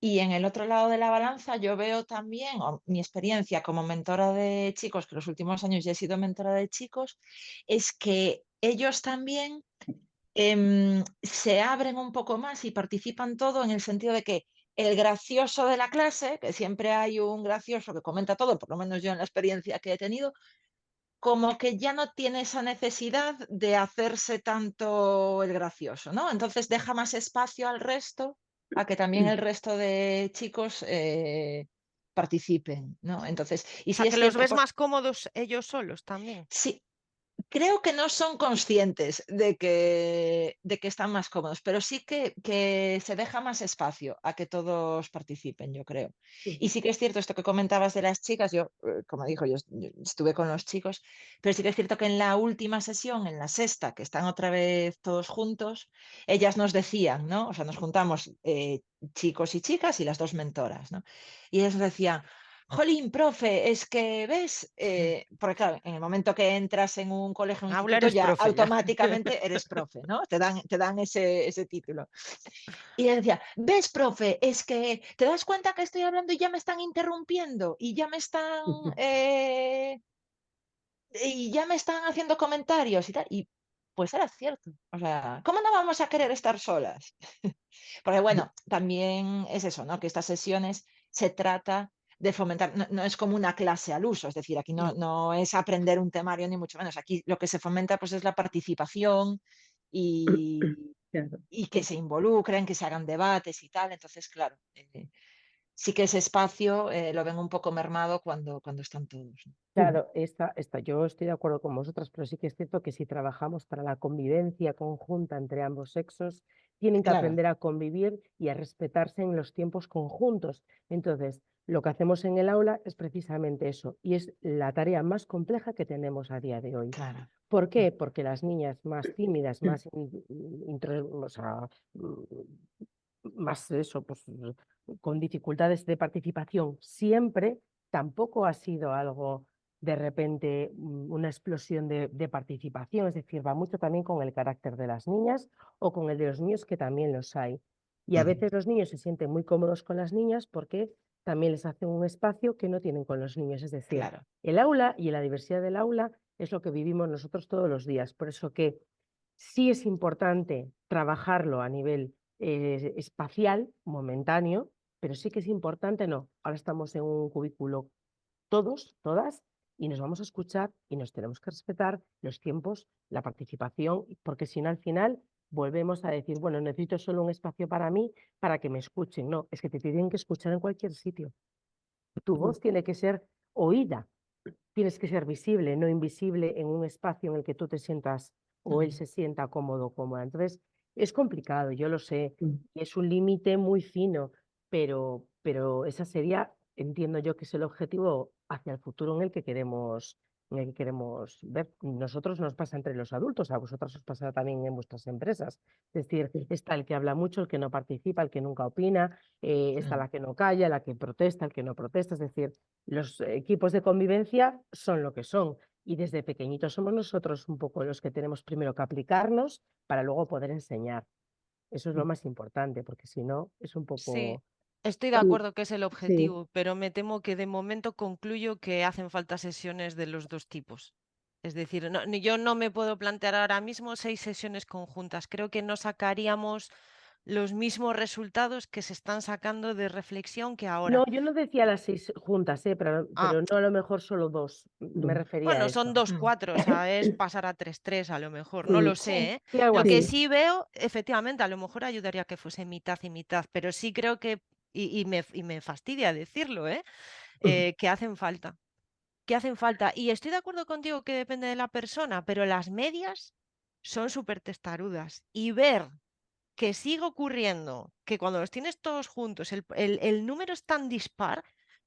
[SPEAKER 5] y en el otro lado de la balanza, yo veo también, o mi experiencia como mentora de chicos, que los últimos años ya he sido mentora de chicos, es que ellos también se abren un poco más y participan todo en el sentido de que el gracioso de la clase, que siempre hay un gracioso que comenta todo, por lo menos yo en la experiencia que he tenido, como que ya no tiene esa necesidad de hacerse tanto el gracioso, ¿no? Entonces deja más espacio al resto, a que también el resto de chicos participen, ¿no? Entonces, y
[SPEAKER 4] O
[SPEAKER 5] sí
[SPEAKER 4] sea,
[SPEAKER 5] es
[SPEAKER 4] que los
[SPEAKER 5] cierto,
[SPEAKER 4] ves más cómodos ellos solos también.
[SPEAKER 5] sí, creo que no son conscientes de que están más cómodos, pero sí que se deja más espacio a que todos participen, yo creo. Y sí que es cierto esto que comentabas de las chicas, yo, como dijo, yo estuve con los chicos, pero sí que es cierto que en la última sesión, en la sexta, que están otra vez todos juntos, ellas nos decían, ¿no? O sea, nos juntamos chicos y chicas y las dos mentoras, ¿no? Y ellas nos decían, jolín, profe, es que ves, porque claro, en el momento que entras en un colegio o un
[SPEAKER 4] Aula
[SPEAKER 5] instituto
[SPEAKER 4] eres
[SPEAKER 5] ya
[SPEAKER 4] profe, ya.
[SPEAKER 5] automáticamente eres profe, ¿no? Te dan ese título. Y él decía, ves, profe, es que te das cuenta que estoy hablando y ya me están interrumpiendo y ya me están haciendo comentarios y tal. Y pues era cierto. O sea, ¿cómo no vamos a querer estar solas? Porque bueno, también es eso, ¿no? Que estas sesiones se trata de fomentar, no es como una clase al uso, es decir, aquí no es aprender un temario ni mucho menos, aquí lo que se fomenta pues es la participación y,
[SPEAKER 2] Claro.
[SPEAKER 5] y que se involucren, que se hagan debates y tal, entonces claro, sí que ese espacio lo ven un poco mermado cuando están todos, ¿no?
[SPEAKER 3] Claro, yo estoy de acuerdo con vosotras, pero sí que es cierto que si trabajamos para la convivencia conjunta entre ambos sexos, tienen que
[SPEAKER 5] Claro,
[SPEAKER 3] aprender a convivir y a respetarse en los tiempos conjuntos. Entonces, lo que hacemos en el aula es precisamente eso, y es la tarea más compleja que tenemos a día de hoy.
[SPEAKER 5] claro.
[SPEAKER 3] ¿Por qué? Porque las niñas más tímidas, más, o sea, más eso, pues, con dificultades de participación, siempre tampoco ha sido algo de repente una explosión de participación, es decir, va mucho también con el carácter de las niñas o con el de los niños, que también los hay. Y a veces los niños se sienten muy cómodos con las niñas porque también les hacen un espacio que no tienen con los niños. Es decir,
[SPEAKER 5] Claro.
[SPEAKER 3] el aula y la diversidad del aula es lo que vivimos nosotros todos los días. Por eso que sí es importante trabajarlo a nivel espacial, momentáneo, pero sí que es importante, no. Ahora estamos en un cubículo todos, todas, y nos vamos a escuchar y nos tenemos que respetar los tiempos, la participación, porque si no, al final volvemos a decir, bueno, necesito solo un espacio para mí, para que me escuchen. No, es que te tienen que escuchar en cualquier sitio. Tu voz tiene que ser oída, tienes que ser visible, no invisible en un espacio en el que tú te sientas o él se sienta cómodo o cómoda. Entonces, es complicado, yo lo sé, y es un límite muy fino, pero esa sería, entiendo yo, que es el objetivo hacia el futuro en el que queremos ver. Nosotros nos pasa entre los adultos, a vosotros os pasa también en vuestras empresas. Es decir, está el que habla mucho, el que no participa, el que nunca opina, está la que no calla, la que protesta, el que no protesta. Es decir, los equipos de convivencia son lo que son, y desde pequeñitos somos nosotros un poco los que tenemos primero que aplicarnos para luego poder enseñar. Eso es lo más importante, porque si no es un
[SPEAKER 4] Sí,
[SPEAKER 3] poco...
[SPEAKER 4] estoy de
[SPEAKER 2] Oye,
[SPEAKER 4] acuerdo que es el
[SPEAKER 2] sí,
[SPEAKER 4] objetivo, pero me temo que de momento concluyo que hacen falta sesiones de los dos tipos. Es decir, yo no me puedo plantear ahora mismo 6 sesiones conjuntas. Creo que no sacaríamos los mismos resultados que se están sacando de reflexión que
[SPEAKER 3] No,
[SPEAKER 4] ahora.
[SPEAKER 3] yo no decía las 6 juntas,
[SPEAKER 4] Ah,
[SPEAKER 3] pero no, a lo mejor solo 2, me refería a
[SPEAKER 4] bueno, son
[SPEAKER 3] eso.
[SPEAKER 4] 2-4, o sea, es pasar a 3-3 a lo mejor, no lo sé,
[SPEAKER 5] Sí,
[SPEAKER 4] ¿eh?
[SPEAKER 3] Sí, algo
[SPEAKER 4] Lo que
[SPEAKER 3] así.
[SPEAKER 2] sí.
[SPEAKER 4] sí veo, efectivamente, a lo mejor ayudaría que fuese mitad y mitad, pero sí creo que, y me fastidia decirlo, ¿eh? Que hacen falta, que hacen falta. Y estoy de acuerdo contigo que depende de la persona, pero las medias son súper testarudas. Y ver que sigue ocurriendo que cuando los tienes todos juntos, el número es tan dispar,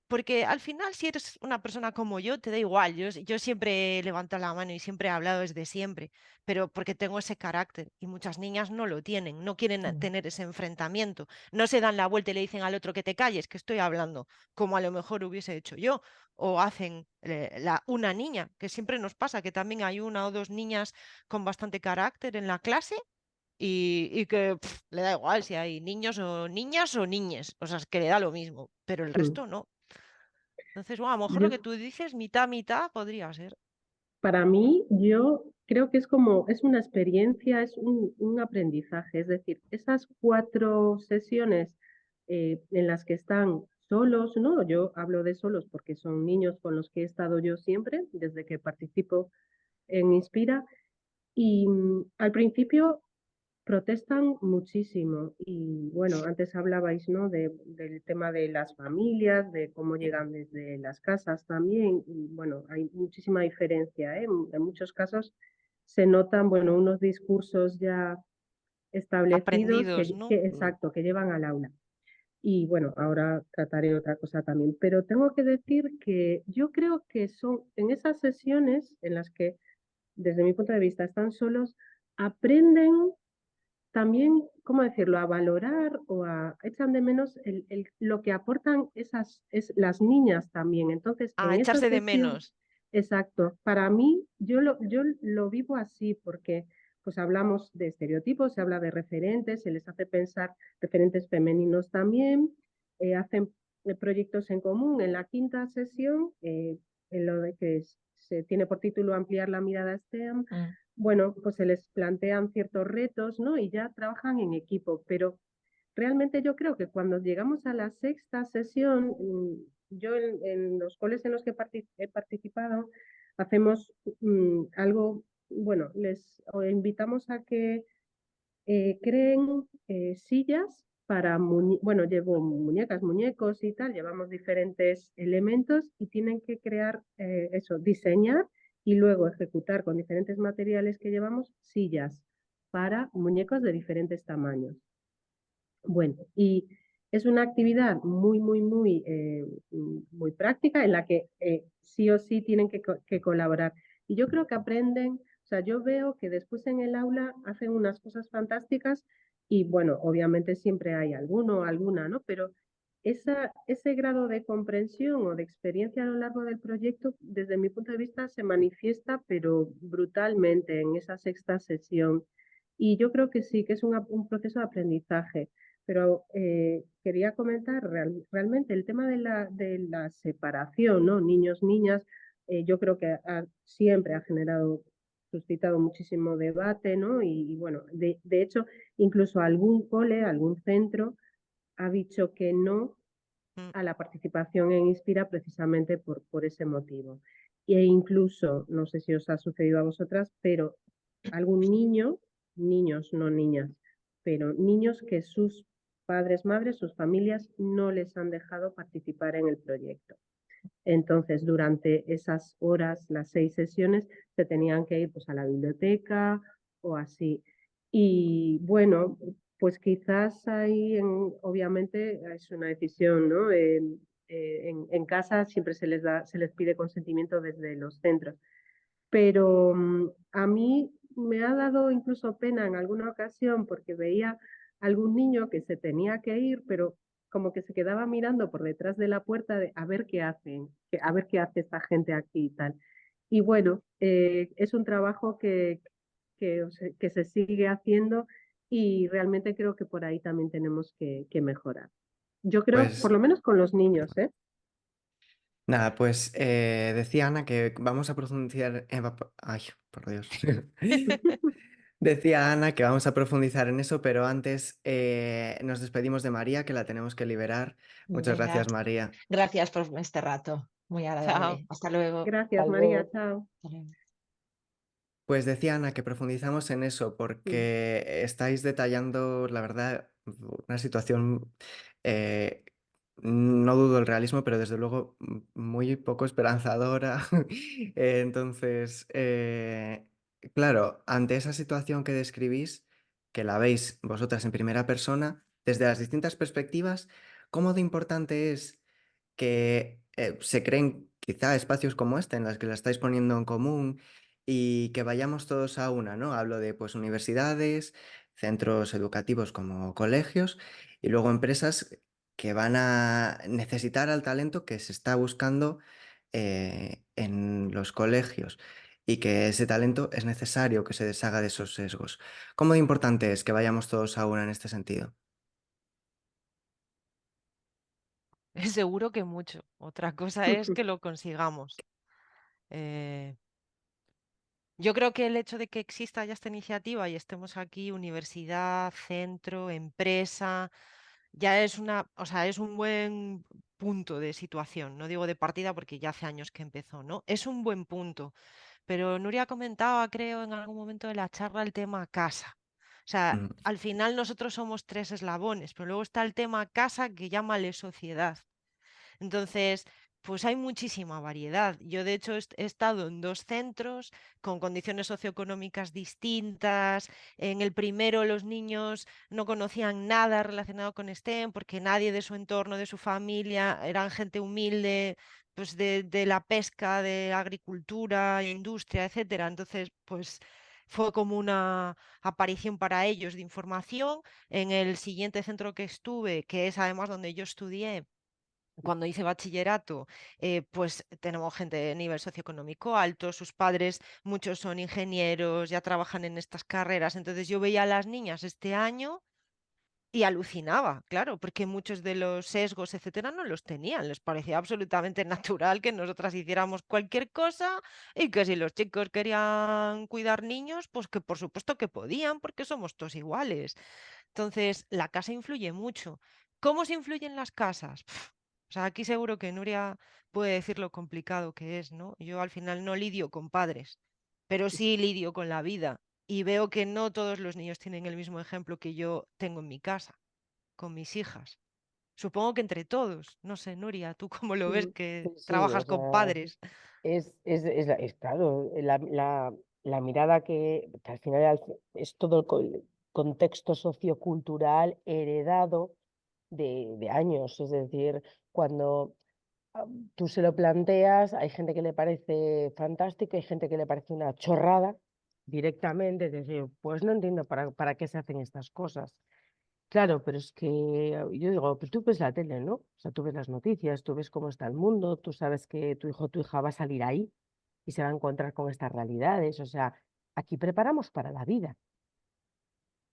[SPEAKER 4] porque al final si eres una persona como yo, te da igual, yo siempre levanto la mano y siempre he hablado desde siempre, pero porque tengo ese carácter y muchas niñas no lo tienen, no quieren tener ese enfrentamiento, no se dan la vuelta y le dicen al otro que te calles, que estoy hablando, como a lo mejor hubiese hecho yo, o hacen una niña, que siempre nos pasa, que también hay una o dos niñas con bastante carácter en la clase y que le da igual si hay niños o niñas o niñes, o sea, es que le da lo mismo, pero el resto no. Entonces, bueno, a lo mejor lo
[SPEAKER 2] Yo,
[SPEAKER 4] que tú dices, mitad, mitad, podría ser.
[SPEAKER 2] para mí, yo creo que es como, es una experiencia, es un aprendizaje. Es decir, esas 4 sesiones en las que están solos, ¿no? Yo hablo de solos porque son niños con los que he estado yo siempre, desde que participo en Inspira. Y al principio protestan muchísimo. Y bueno, antes hablabais, ¿no? del tema de las familias, de cómo llegan desde las casas también. Y bueno, hay muchísima diferencia, ¿eh? En muchos casos se notan, bueno, unos discursos ya establecidos
[SPEAKER 4] Aprendidos, ¿no?
[SPEAKER 2] exacto, que llevan al aula. Y bueno, ahora trataré otra cosa también, pero tengo que decir que yo creo que son en esas sesiones en las que, desde mi punto de vista, están solos, aprenden también, ¿cómo decirlo?, a valorar echan de menos lo que aportan las niñas también. Entonces,
[SPEAKER 4] A
[SPEAKER 2] en esa
[SPEAKER 4] echarse de
[SPEAKER 2] sesión,
[SPEAKER 4] menos.
[SPEAKER 2] exacto, para mí, yo lo vivo así porque pues hablamos de estereotipos, se habla de referentes, se les hace pensar referentes femeninos también, hacen proyectos en común. En la quinta sesión, en lo de que se tiene por título Ampliar la mirada STEAM,
[SPEAKER 5] Mm.
[SPEAKER 2] bueno, pues se les plantean ciertos retos, ¿no? Y ya trabajan en equipo, pero realmente yo creo que cuando llegamos a la sexta sesión, yo en los coles en los que he participado, hacemos algo, bueno, les invitamos a que creen sillas para, bueno, llevo muñecas, muñecos y tal, llevamos diferentes elementos y tienen que crear eso, diseñar y luego ejecutar con diferentes materiales que llevamos sillas para muñecos de diferentes tamaños. Bueno, y es una actividad muy práctica en la que sí o sí tienen que colaborar. Y yo creo que aprenden, o sea, yo veo que después en el aula hacen unas cosas fantásticas y bueno, obviamente siempre hay alguno o alguna, ¿no? Pero ese grado de comprensión o de experiencia a lo largo del proyecto, desde mi punto de vista, se manifiesta, pero brutalmente en esa sexta sesión. Y yo creo que sí, que es un proceso de aprendizaje. Pero quería comentar realmente el tema de la separación, ¿no? Niños, niñas, yo creo que siempre ha suscitado muchísimo debate, ¿no? Y bueno, de hecho, incluso algún cole, algún centro ha dicho que no
[SPEAKER 4] Mm.
[SPEAKER 2] a la participación en Inspira precisamente por ese motivo. E incluso, no sé si os ha sucedido a vosotras, pero algún niño, niños, no niñas, pero niños que sus padres, madres, sus familias no les han dejado participar en el proyecto. Entonces, durante esas horas, las 6 sesiones, se tenían que ir pues, a la biblioteca o así. Y bueno, pues quizás ahí, obviamente, es una decisión, ¿no? En casa siempre se les pide consentimiento desde los centros. Pero a mí me ha dado incluso pena en alguna ocasión porque veía algún niño que se tenía que ir, pero como que se quedaba mirando por detrás de la puerta a ver qué hacen, a ver qué hace esta gente aquí y tal. Y bueno, es un trabajo que se sigue haciendo y realmente creo que por ahí también tenemos que mejorar. Yo creo, por
[SPEAKER 1] Pues
[SPEAKER 2] lo menos con los niños, ¿eh?
[SPEAKER 1] nada, pues decía Ana que vamos a profundizar Ay, por Dios. Decía Ana que vamos a profundizar en eso, pero antes nos despedimos de María, que la tenemos que liberar. Muchas
[SPEAKER 5] Venga,
[SPEAKER 1] gracias, María.
[SPEAKER 5] gracias por este rato. Muy
[SPEAKER 4] Chao.
[SPEAKER 5] agradable. Hasta luego.
[SPEAKER 2] Gracias,
[SPEAKER 3] Hasta
[SPEAKER 2] María.
[SPEAKER 3] luego.
[SPEAKER 2] Chao.
[SPEAKER 5] Hasta luego.
[SPEAKER 1] Pues decía Ana que profundizamos en eso
[SPEAKER 2] Mm.
[SPEAKER 1] porque estáis detallando, la verdad, una situación, eh, no dudo el realismo, pero desde luego muy poco esperanzadora. Entonces, claro, ante esa situación que describís, que la veis vosotras en primera persona, desde las distintas perspectivas, ¿cómo de importante es que se creen quizá espacios como este en los que la estáis poniendo en común y que vayamos todos a una, ¿no? Hablo de pues universidades, centros educativos como colegios y luego empresas que van a necesitar al talento que se está buscando en los colegios y que ese talento es necesario que se deshaga de esos sesgos. ¿Cómo de importante es que vayamos todos a una en este sentido?
[SPEAKER 4] Seguro que mucho. Otra cosa es que lo consigamos. Eh, yo creo que el hecho de que exista ya esta iniciativa y estemos aquí, universidad, centro, empresa, ya es o sea, es un buen punto de situación. No digo de partida porque ya hace años que empezó, ¿no? Es un buen punto. Pero Nuria comentaba, creo, en algún momento de la charla el tema casa. O sea,
[SPEAKER 1] Ujú.
[SPEAKER 4] al final nosotros somos tres eslabones, pero luego está el tema casa que llámale sociedad. Entonces, pues hay muchísima variedad. Yo, de hecho, he estado en dos centros con condiciones socioeconómicas distintas. En el primero, los niños no conocían nada relacionado con STEM porque nadie de su entorno, de su familia, eran gente humilde, pues de la pesca, de agricultura, industria, etcétera. Entonces, pues fue como una aparición para ellos de información. En el siguiente centro que estuve, que es además donde yo estudié, cuando hice bachillerato, pues tenemos gente de nivel socioeconómico alto, sus padres, muchos son ingenieros, ya trabajan en estas carreras. Entonces yo veía a las niñas este año y alucinaba, claro, porque muchos de los sesgos, etcétera, no los tenían. Les parecía absolutamente natural que nosotras hiciéramos cualquier cosa y que si los chicos querían cuidar niños, pues que por supuesto que podían, porque somos todos iguales. Entonces, la casa influye mucho. ¿Cómo se influyen las casas? O sea, aquí seguro que Nuria puede decir lo complicado que es, ¿no? Yo al final no lidio con padres, pero sí lidio con la vida y veo que no todos los niños tienen el mismo ejemplo que yo tengo en mi casa, con mis hijas. Supongo que entre todos. No sé, Nuria, ¿tú cómo lo ves
[SPEAKER 3] Mm,
[SPEAKER 4] que
[SPEAKER 3] sí, sí, o
[SPEAKER 4] trabajas con
[SPEAKER 3] sea,
[SPEAKER 4] padres?
[SPEAKER 3] es claro, la mirada que al final es todo el contexto sociocultural heredado de años. Es decir, cuando tú se lo planteas, hay gente que le parece fantástico, hay gente que le parece una chorrada directamente. Es decir, pues no entiendo para qué se hacen estas cosas. Claro, pero es que yo digo, pues tú ves la tele, ¿no? O sea, tú ves las noticias, tú ves cómo está el mundo, tú sabes que tu hijo o tu hija va a salir ahí y se va a encontrar con estas realidades. O sea, aquí preparamos para la vida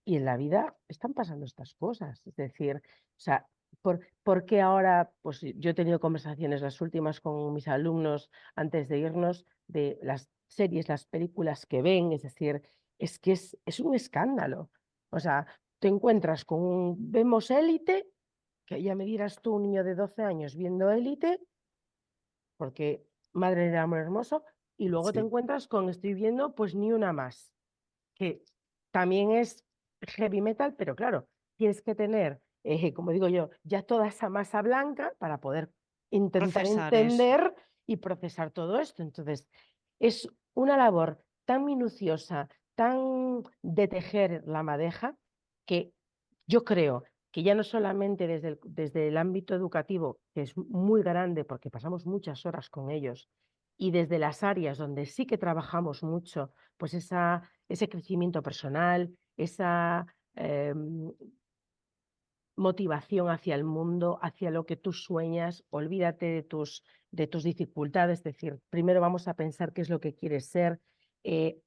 [SPEAKER 3] y en la vida están pasando estas cosas. Es decir, o sea, ¿por qué ahora? Pues yo he tenido conversaciones, las últimas con mis alumnos antes de irnos, de las series, las películas que ven. Es decir, es que es un escándalo. O sea, te encuentras con vemos Élite, que ya me dirás tú, un niño de 12 años viendo Élite, porque madre de amor hermoso, y luego te
[SPEAKER 1] Sí.
[SPEAKER 3] encuentras con estoy viendo pues Ni Una Más, que también es heavy metal, pero claro, tienes que tener, como digo yo, ya toda esa masa blanca para poder intentar
[SPEAKER 4] Procesar eso,
[SPEAKER 3] entender y procesar todo esto. Entonces, es una labor tan minuciosa, tan de tejer la madeja, que yo creo que ya no solamente desde el ámbito educativo, que es muy grande porque pasamos muchas horas con ellos, y desde las áreas donde sí que trabajamos mucho, pues ese crecimiento personal, esa motivación hacia el mundo, hacia lo que tú sueñas. Olvídate de tus dificultades. Es decir, primero vamos a pensar qué es lo que quieres ser, eh,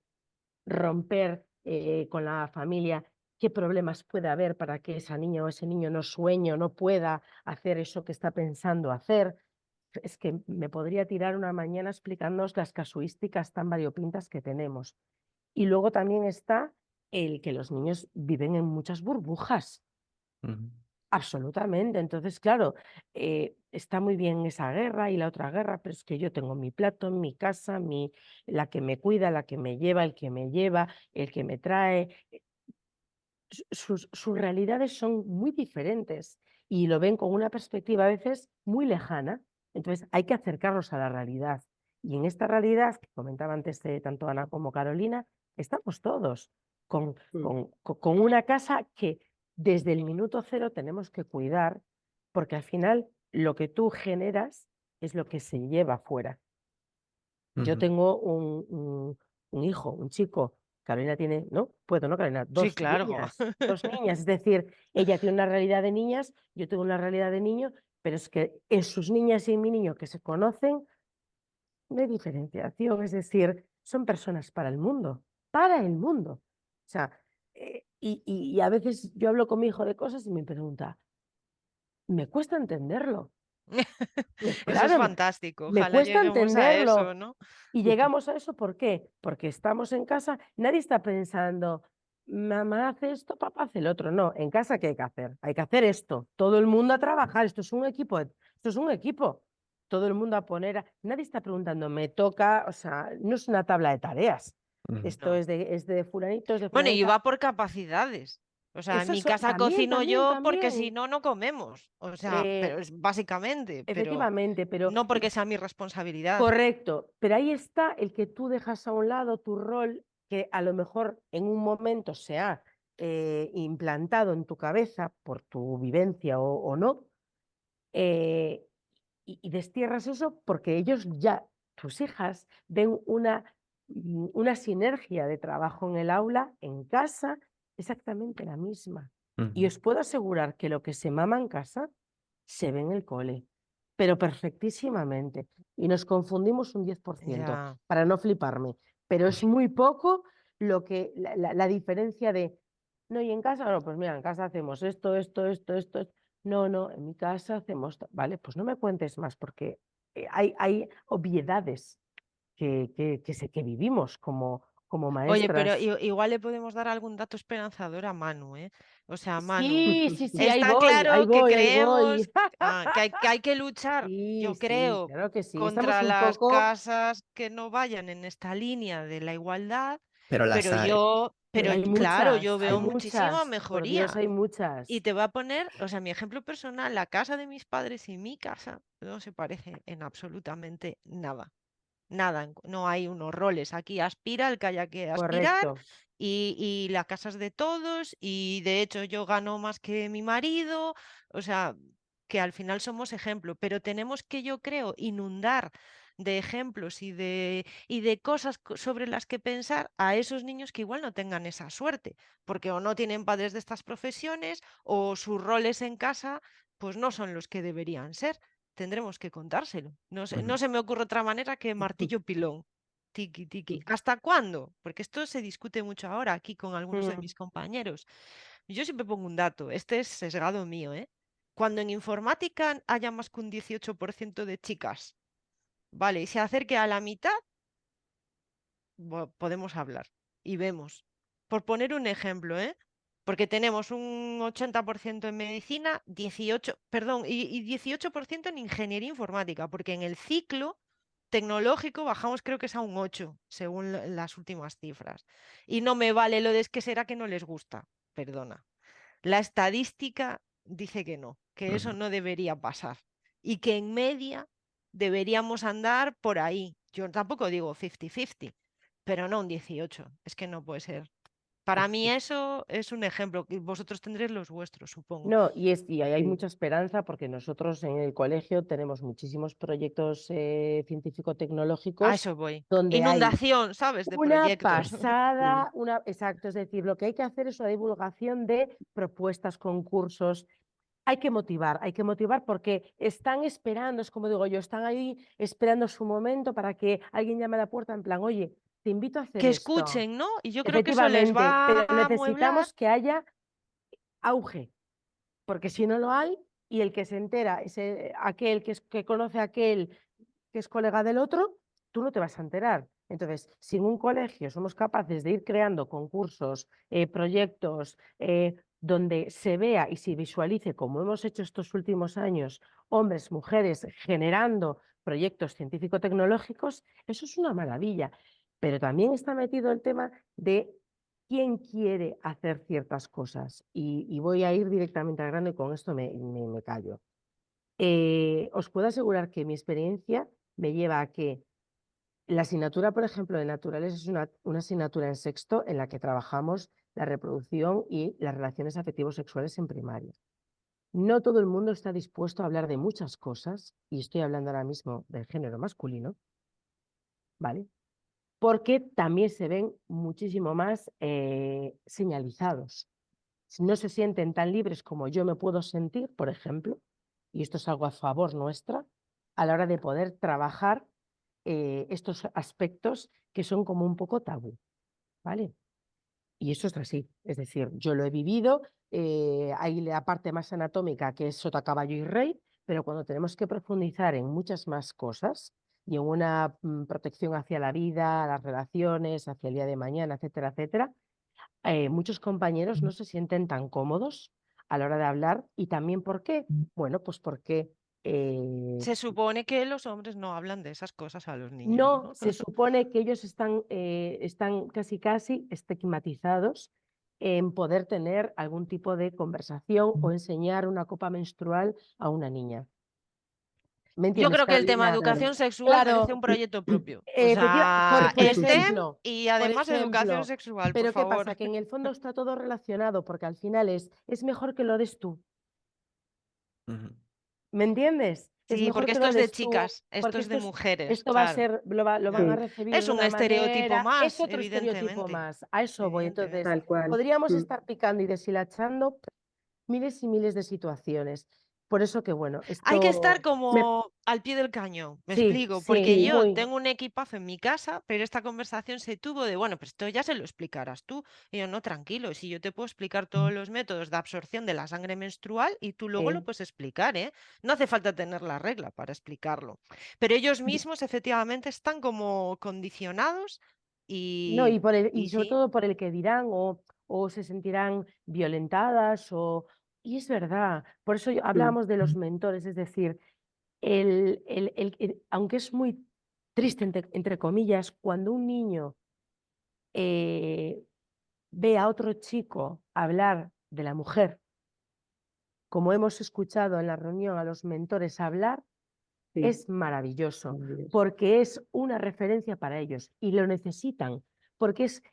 [SPEAKER 3] romper con la familia qué problemas puede haber para que esa niña o ese niño no sueñe o no pueda hacer eso que está pensando hacer. Es que me podría tirar una mañana explicándoos las casuísticas tan variopintas que tenemos. Y luego también está el que los niños viven en muchas burbujas.
[SPEAKER 1] Ujú.
[SPEAKER 3] Absolutamente. Entonces, claro, está muy bien esa guerra y la otra guerra, pero es que yo tengo mi plato, mi casa, la que me cuida, la que me lleva, el que me lleva, el que me trae. Sus realidades son muy diferentes y lo ven con una perspectiva a veces muy lejana. Entonces, hay que acercarlos a la realidad. Y en esta realidad, que comentaba antes tanto Ana como Carolina, estamos todos con una casa que desde el minuto cero tenemos que cuidar, porque al final lo que tú generas es lo que se lleva fuera. Yo
[SPEAKER 1] Ujú.
[SPEAKER 3] tengo un hijo, un chico. Carolina tiene, ¿no? Puedo, ¿no, Carolina?
[SPEAKER 4] sí, claro.
[SPEAKER 3] Dos niñas. Es decir, ella tiene una realidad de niñas, yo tengo una realidad de niño, pero es que en sus niñas y en mi niño que se conocen, no hay diferenciación. Es decir, son personas para el mundo, para el mundo. O sea, y a veces yo hablo con mi hijo de cosas y me pregunta, me cuesta entenderlo.
[SPEAKER 4] Eso es
[SPEAKER 3] Claro,
[SPEAKER 4] fantástico.
[SPEAKER 3] me
[SPEAKER 4] Ojalá
[SPEAKER 3] cuesta
[SPEAKER 4] lleguemos a eso,
[SPEAKER 3] entenderlo.
[SPEAKER 4] ¿no?
[SPEAKER 3] Y llegamos a eso, ¿por qué? Porque estamos en casa, nadie está pensando, mamá hace esto, papá hace el otro. No, en casa, ¿qué hay que hacer? Hay que hacer esto. Todo el mundo a trabajar, esto es un equipo, esto es un equipo. Todo el mundo a poner, nadie está preguntando, me toca, o sea, no es una tabla de tareas.
[SPEAKER 1] Ujú.
[SPEAKER 3] Esto
[SPEAKER 4] No.
[SPEAKER 3] es de fulanito, es de
[SPEAKER 4] Bueno, y
[SPEAKER 3] fulanita.
[SPEAKER 4] va por capacidades. O sea, en
[SPEAKER 3] Eso
[SPEAKER 4] mi casa
[SPEAKER 3] también,
[SPEAKER 4] cocino
[SPEAKER 3] también,
[SPEAKER 4] yo porque si
[SPEAKER 3] también.
[SPEAKER 4] no, no comemos. O sea, pero
[SPEAKER 3] Eh,
[SPEAKER 4] es básicamente, pero
[SPEAKER 3] efectivamente, pero
[SPEAKER 4] no porque sea mi responsabilidad.
[SPEAKER 3] correcto. Pero ahí está el que tú dejas a un lado tu rol, que a lo mejor en un momento se ha implantado en tu cabeza por tu vivencia o no, eh, y destierras eso porque ellos ya, tus hijas, ven una sinergia de trabajo en el aula, en casa, exactamente la misma. Y
[SPEAKER 1] Ujú.
[SPEAKER 3] os puedo asegurar que lo que se mama en casa se ve en el cole, pero perfectísimamente. Y nos confundimos un 10%,
[SPEAKER 4] Ya.
[SPEAKER 3] para no fliparme, pero es muy poco la diferencia de, no, y en casa, no, pues mira, en casa hacemos esto. No, no, en mi casa hacemos, vale, pues no me cuentes más porque hay obviedades que vivimos como
[SPEAKER 4] Oye, pero
[SPEAKER 3] maestras.
[SPEAKER 4] igual le podemos dar algún dato esperanzador a Manu, ¿eh? O sea, Manu,
[SPEAKER 3] Sí, sí, sí, ahí
[SPEAKER 4] está
[SPEAKER 3] voy, ahí
[SPEAKER 4] claro que
[SPEAKER 3] voy, ahí voy.
[SPEAKER 4] creemos que hay que luchar,
[SPEAKER 3] Sí,
[SPEAKER 4] yo
[SPEAKER 3] sí,
[SPEAKER 4] creo,
[SPEAKER 3] claro que sí. Estamos
[SPEAKER 4] contra
[SPEAKER 3] un
[SPEAKER 4] las
[SPEAKER 3] poco,
[SPEAKER 4] casas que no vayan en esta línea de la igualdad,
[SPEAKER 1] Pero las hay.
[SPEAKER 3] pero hay
[SPEAKER 4] claro, yo
[SPEAKER 3] hay
[SPEAKER 4] veo muchísima
[SPEAKER 3] muchas, por Dios,
[SPEAKER 4] mejoría.
[SPEAKER 3] hay
[SPEAKER 4] Y
[SPEAKER 3] muchas.
[SPEAKER 4] te voy a poner, o sea, mi ejemplo personal, la casa de mis padres y mi casa no se parece en absolutamente nada. Nada, no hay unos roles. Aquí aspira el que haya que aspirar
[SPEAKER 3] Correcto.
[SPEAKER 4] y la casa es de todos y de hecho yo gano más que mi marido. O sea, que al final somos ejemplo, pero tenemos que, yo creo, inundar de ejemplos y de cosas sobre las que pensar a esos niños que igual no tengan esa suerte, porque o no tienen padres de estas profesiones o sus roles en casa pues no son los que deberían ser. Tendremos que contárselo. No sé,
[SPEAKER 1] Ujú.
[SPEAKER 4] no se me ocurre otra manera que martillo pilón. Tiki, tiki. ¿Hasta cuándo? Porque esto se discute mucho ahora aquí con algunos de
[SPEAKER 3] Mm,
[SPEAKER 4] mis compañeros. Yo siempre pongo un dato, este es sesgado mío, ¿eh? Cuando en informática haya más que un 18% de chicas, vale, y se acerque a la mitad, podemos hablar y vemos. Por poner un ejemplo, ¿eh? Porque tenemos un 80% en medicina, 18, perdón, y 18% en ingeniería informática, porque en el ciclo tecnológico bajamos creo que es a un 8, según las últimas cifras. Y no me vale lo de es que será que no les gusta, perdona. La estadística dice que no, que eso
[SPEAKER 1] Ujú.
[SPEAKER 4] no debería pasar y que en media deberíamos andar por ahí. Yo tampoco digo 50-50, pero no un 18. Es que no puede ser. Para mí eso es un ejemplo, que vosotros tendréis los vuestros, supongo.
[SPEAKER 3] no, y hay
[SPEAKER 2] Sí.
[SPEAKER 3] mucha esperanza porque nosotros en el colegio tenemos muchísimos proyectos
[SPEAKER 4] A
[SPEAKER 3] científico-tecnológicos
[SPEAKER 4] eso voy.
[SPEAKER 3] donde hay
[SPEAKER 4] Inundación, ¿sabes? De
[SPEAKER 3] una
[SPEAKER 4] proyectos.
[SPEAKER 2] Sí.
[SPEAKER 3] pasada, exacto, es decir, lo que hay que hacer es una divulgación de propuestas, concursos. Hay que motivar porque están esperando, es como digo yo, están ahí esperando su momento para que alguien llame a la puerta en plan, oye, te invito a hacer
[SPEAKER 4] Que
[SPEAKER 3] esto.
[SPEAKER 4] escuchen, ¿no? Y yo creo que eso les
[SPEAKER 3] Efectivamente,
[SPEAKER 4] va
[SPEAKER 3] pero
[SPEAKER 4] a amueblar.
[SPEAKER 3] necesitamos que haya auge, porque si no lo hay, y el que se entera, aquel que conoce a aquel que es colega del otro, tú no te vas a enterar. Entonces, si en un colegio somos capaces de ir creando concursos, proyectos, donde se vea y se visualice, como hemos hecho estos últimos años, hombres, mujeres, generando proyectos científico-tecnológicos, eso es una maravilla. Pero también está metido el tema de quién quiere hacer ciertas cosas. Y voy a ir directamente al grano y con esto me callo. Os puedo asegurar que mi experiencia me lleva a que la asignatura, por ejemplo, de naturales es una asignatura en sexto en la que trabajamos la reproducción y las relaciones afectivos sexuales en primaria. No todo el mundo está dispuesto a hablar de muchas cosas, y estoy hablando ahora mismo del género masculino, ¿vale? Porque también se ven muchísimo más señalizados. No se sienten tan libres como yo me puedo sentir, por ejemplo, y esto es algo a favor nuestra, a la hora de poder trabajar estos aspectos que son como un poco tabú, ¿vale? Y eso es así, es decir, yo lo he vivido, hay la parte más anatómica que es sota, caballo y rey, pero cuando tenemos que profundizar en muchas más cosas y en una protección hacia la vida, las relaciones, hacia el día de mañana, etcétera, etcétera, muchos compañeros no se sienten tan cómodos a la hora de hablar. ¿Y también por qué? Bueno, pues porque
[SPEAKER 4] Se supone que los hombres no hablan de esas cosas a los niños,
[SPEAKER 3] no,
[SPEAKER 4] ¿no?
[SPEAKER 3] se supone que ellos están casi estigmatizados en poder tener algún tipo de conversación o enseñar una copa menstrual a una niña. ¿Me
[SPEAKER 4] Yo
[SPEAKER 3] entiendes,
[SPEAKER 4] creo que el tema de
[SPEAKER 3] Carolina?
[SPEAKER 4] educación sexual merece
[SPEAKER 3] Claro,
[SPEAKER 4] un proyecto propio. O
[SPEAKER 3] por,
[SPEAKER 4] sea,
[SPEAKER 3] por
[SPEAKER 4] STEM
[SPEAKER 3] ejemplo,
[SPEAKER 4] y
[SPEAKER 3] por
[SPEAKER 4] además educación
[SPEAKER 3] ejemplo,
[SPEAKER 4] sexual, por
[SPEAKER 3] pero ¿qué
[SPEAKER 4] favor.
[SPEAKER 3] pasa? Que en el fondo está todo relacionado porque al final es mejor que lo des tú.
[SPEAKER 1] Ujú.
[SPEAKER 3] ¿Me entiendes? Es
[SPEAKER 4] Sí,
[SPEAKER 3] mejor
[SPEAKER 4] porque
[SPEAKER 3] que
[SPEAKER 4] esto
[SPEAKER 3] lo
[SPEAKER 4] es de
[SPEAKER 3] des tú,
[SPEAKER 4] chicas, esto
[SPEAKER 3] porque
[SPEAKER 4] es de mujeres,
[SPEAKER 3] esto va a
[SPEAKER 4] claro.
[SPEAKER 3] ser, lo van a
[SPEAKER 2] Sí,
[SPEAKER 3] recibir
[SPEAKER 4] Es
[SPEAKER 3] de
[SPEAKER 4] un
[SPEAKER 3] una
[SPEAKER 4] estereotipo
[SPEAKER 3] manera, es
[SPEAKER 4] más,
[SPEAKER 3] otro estereotipo
[SPEAKER 4] evidentemente.
[SPEAKER 3] más. A eso voy. Entonces,
[SPEAKER 4] Evidentemente.
[SPEAKER 2] tal cual.
[SPEAKER 3] podríamos
[SPEAKER 2] Mm.
[SPEAKER 3] estar picando y deshilachando miles y miles de situaciones. Por eso que, bueno,
[SPEAKER 4] Hay que estar
[SPEAKER 3] esto,
[SPEAKER 2] Me-
[SPEAKER 4] como al pie del cañón, me
[SPEAKER 3] sí,
[SPEAKER 4] explico,
[SPEAKER 3] sí,
[SPEAKER 4] porque
[SPEAKER 2] sí,
[SPEAKER 4] yo
[SPEAKER 3] muy,
[SPEAKER 4] tengo un equipazo en mi casa, pero esta conversación se tuvo de, bueno, pues esto ya se lo explicarás tú. Y yo, no, tranquilo, si yo te puedo explicar todos los métodos de absorción de la sangre menstrual y tú luego lo
[SPEAKER 3] sí.
[SPEAKER 4] puedes explicar, ¿eh? No hace falta tener la regla para explicarlo. Pero ellos mismos efectivamente están como condicionados
[SPEAKER 3] No,
[SPEAKER 4] y,
[SPEAKER 3] y
[SPEAKER 4] y
[SPEAKER 3] sobre
[SPEAKER 4] sí,
[SPEAKER 3] todo por el que dirán o se sentirán violentadas y es verdad, por eso
[SPEAKER 2] mm,
[SPEAKER 3] hablábamos de los mentores, es decir, aunque es muy triste, entre comillas, cuando un niño eh, ve a otro chico hablar de la mujer, como hemos escuchado en la reunión a los mentores hablar,
[SPEAKER 2] sí,
[SPEAKER 3] es maravilloso,
[SPEAKER 2] maravilloso.
[SPEAKER 3] porque es una referencia para ellos y lo necesitan, porque es,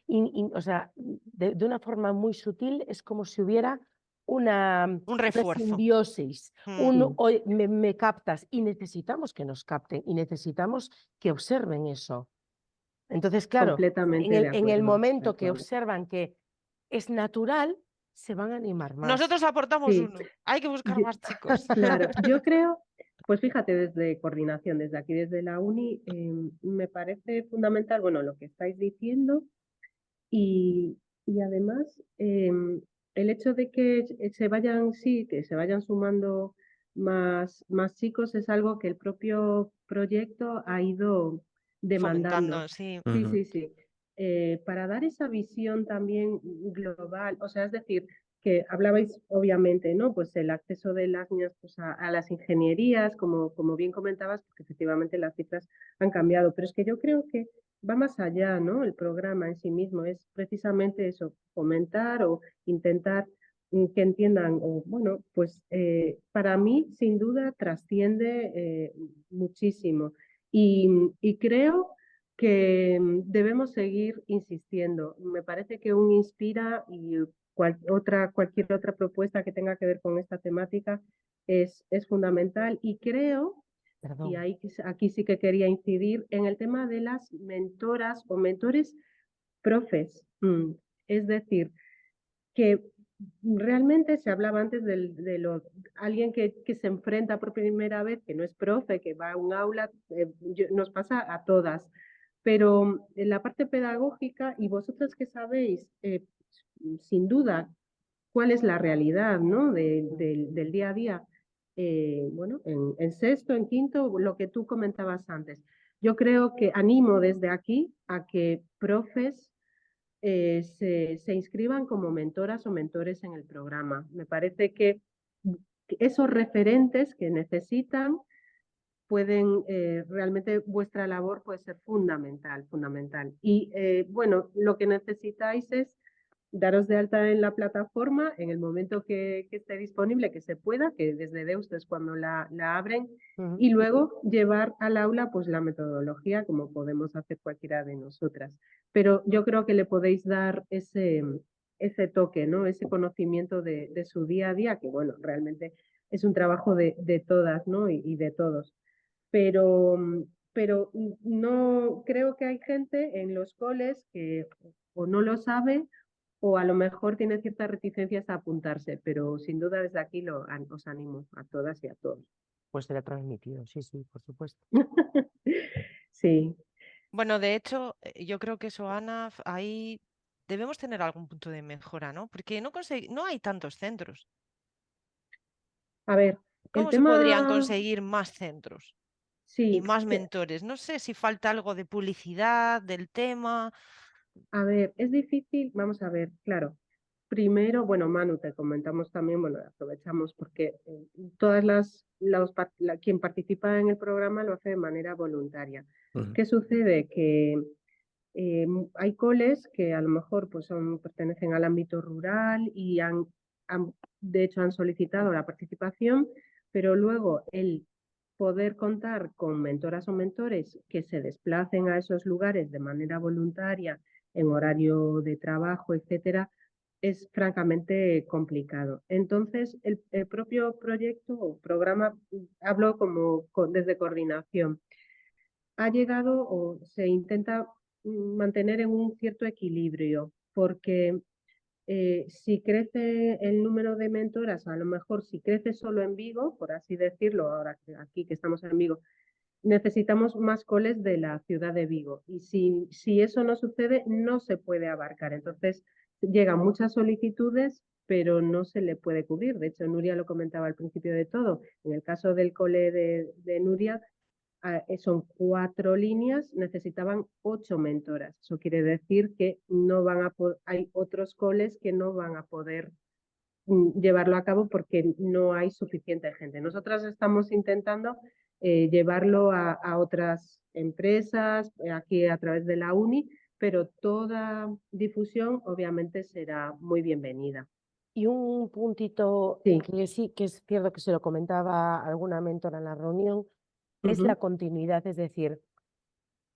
[SPEAKER 3] o sea, de una forma muy sutil, es como si hubiera
[SPEAKER 4] un
[SPEAKER 3] una
[SPEAKER 4] refuerzo.
[SPEAKER 3] simbiosis,
[SPEAKER 4] Mm.
[SPEAKER 2] Mm,
[SPEAKER 3] "Oye, me captas", y necesitamos que nos capten y necesitamos que observen eso. Entonces, claro,
[SPEAKER 2] completamente
[SPEAKER 3] en el
[SPEAKER 2] de
[SPEAKER 3] momento que
[SPEAKER 2] acuerdo.
[SPEAKER 3] observan que es natural, se van a animar más.
[SPEAKER 4] Nosotros aportamos
[SPEAKER 2] Sí,
[SPEAKER 4] uno, hay que buscar
[SPEAKER 2] yo-
[SPEAKER 4] más chicos.
[SPEAKER 2] claro, yo creo, pues fíjate, desde coordinación, desde aquí, desde la uni, me parece fundamental, bueno, lo que estáis diciendo. Y, y además, el hecho de que se vayan, sí, que se vayan sumando más chicos es algo que el propio proyecto ha ido demandando.
[SPEAKER 4] Fomentando, sí.
[SPEAKER 2] Sí,
[SPEAKER 1] Ujú.
[SPEAKER 2] sí, sí. Para dar esa visión también global, o sea, es decir, que hablabais obviamente, ¿no? Pues el acceso de las niñas pues, a las ingenierías, como bien comentabas, porque efectivamente las cifras han cambiado, pero es que yo creo que va más allá, ¿no? El programa en sí mismo es precisamente eso, fomentar o intentar que entiendan, o bueno, pues para mí sin duda trasciende muchísimo y creo que debemos seguir insistiendo. Me parece que un Inspira y cualquier otra propuesta que tenga que ver con esta temática es fundamental y creo y
[SPEAKER 3] Perdón.
[SPEAKER 2] ahí, aquí sí que quería incidir en el tema de las mentoras o mentores profes. Es decir, que realmente se hablaba antes alguien que se enfrenta por primera vez, que no es profe, que va a un aula, nos pasa a todas. Pero en la parte pedagógica, y vosotros que sabéis, sin duda, cuál es la realidad, ¿no? Del día a día. Bueno, en sexto, en quinto, lo que tú comentabas antes. Yo creo que animo desde aquí a que profes se inscriban como mentoras o mentores en el programa. Me parece que esos referentes que necesitan pueden, realmente vuestra labor puede ser fundamental, fundamental. Y bueno, lo que necesitáis es daros de alta en la plataforma en el momento que esté disponible, que se pueda, que desde Deusto es cuando la abren,
[SPEAKER 3] Ujú.
[SPEAKER 2] y luego llevar al aula pues la metodología como podemos hacer cualquiera de nosotras. Pero yo creo que le podéis dar ese toque, ¿no? Ese conocimiento de su día a día, que bueno, realmente es un trabajo de todas, ¿no? Y de todos. Pero, pero no creo que hay gente en los coles que o no lo sabe o a lo mejor tiene ciertas reticencias a apuntarse, pero sin duda desde aquí os animo a todas y a todos.
[SPEAKER 3] Pues será transmitido, sí, sí, por supuesto.
[SPEAKER 2] Sí,
[SPEAKER 4] Bueno, de hecho, yo creo que eso, Ana, ahí debemos tener algún punto de mejora, ¿no? Porque no hay tantos centros.
[SPEAKER 2] a ver, el
[SPEAKER 4] ¿Cómo se podrían
[SPEAKER 2] tema,
[SPEAKER 4] conseguir más centros y
[SPEAKER 2] sí,
[SPEAKER 4] más mentores? No sé si falta algo de publicidad del tema.
[SPEAKER 2] a ver, es difícil, vamos a ver, claro, primero, bueno, Manu, te comentamos también, bueno, aprovechamos porque todas quien participa en el programa lo hace de manera voluntaria.
[SPEAKER 1] Ujú.
[SPEAKER 2] ¿Qué sucede? Que hay coles que a lo mejor pues pertenecen al ámbito rural y de hecho han solicitado la participación, pero luego el poder contar con mentoras o mentores que se desplacen a esos lugares de manera voluntaria en horario de trabajo, etcétera, es francamente complicado. Entonces, el propio proyecto o programa, hablo desde coordinación, ha llegado o se intenta mantener en un cierto equilibrio, porque si crece el número de mentoras, a lo mejor si crece solo en Vigo, por así decirlo, ahora aquí que estamos en Vigo, necesitamos más coles de la ciudad de Vigo. Y si eso no sucede, no se puede abarcar. Entonces, llegan muchas solicitudes, pero no se le puede cubrir. De hecho, Nuria lo comentaba al principio de todo. En el caso del cole de Nuria, son 4 líneas, necesitaban 8 mentoras. Eso quiere decir que no van a hay otros coles que no van a poder llevarlo a cabo porque no hay suficiente gente. Nosotras estamos intentando llevarlo a otras empresas, aquí a través de la uni, pero toda difusión obviamente será muy bienvenida.
[SPEAKER 3] Y un puntito
[SPEAKER 2] Sí.
[SPEAKER 3] que sí que es cierto que se lo comentaba alguna mentora en la reunión, es la continuidad, es decir,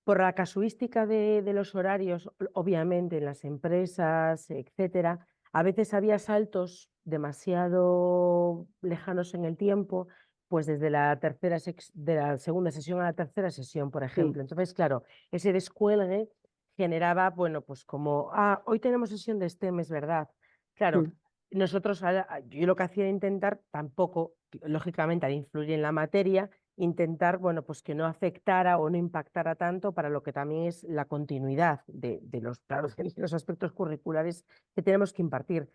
[SPEAKER 3] por la casuística de los horarios, obviamente en las empresas, etcétera, a veces había saltos demasiado lejanos en el tiempo, pues desde de la segunda sesión a la tercera sesión, por ejemplo. Entonces, claro, ese descuelgue generaba, bueno, pues como, hoy tenemos sesión de STEM, es verdad. Claro, nosotros, yo lo que hacía era intentar tampoco, lógicamente, al influir en la materia, intentar, bueno, pues que no afectara o no impactara tanto para lo que también es la continuidad de claro, de los aspectos curriculares que tenemos que impartir.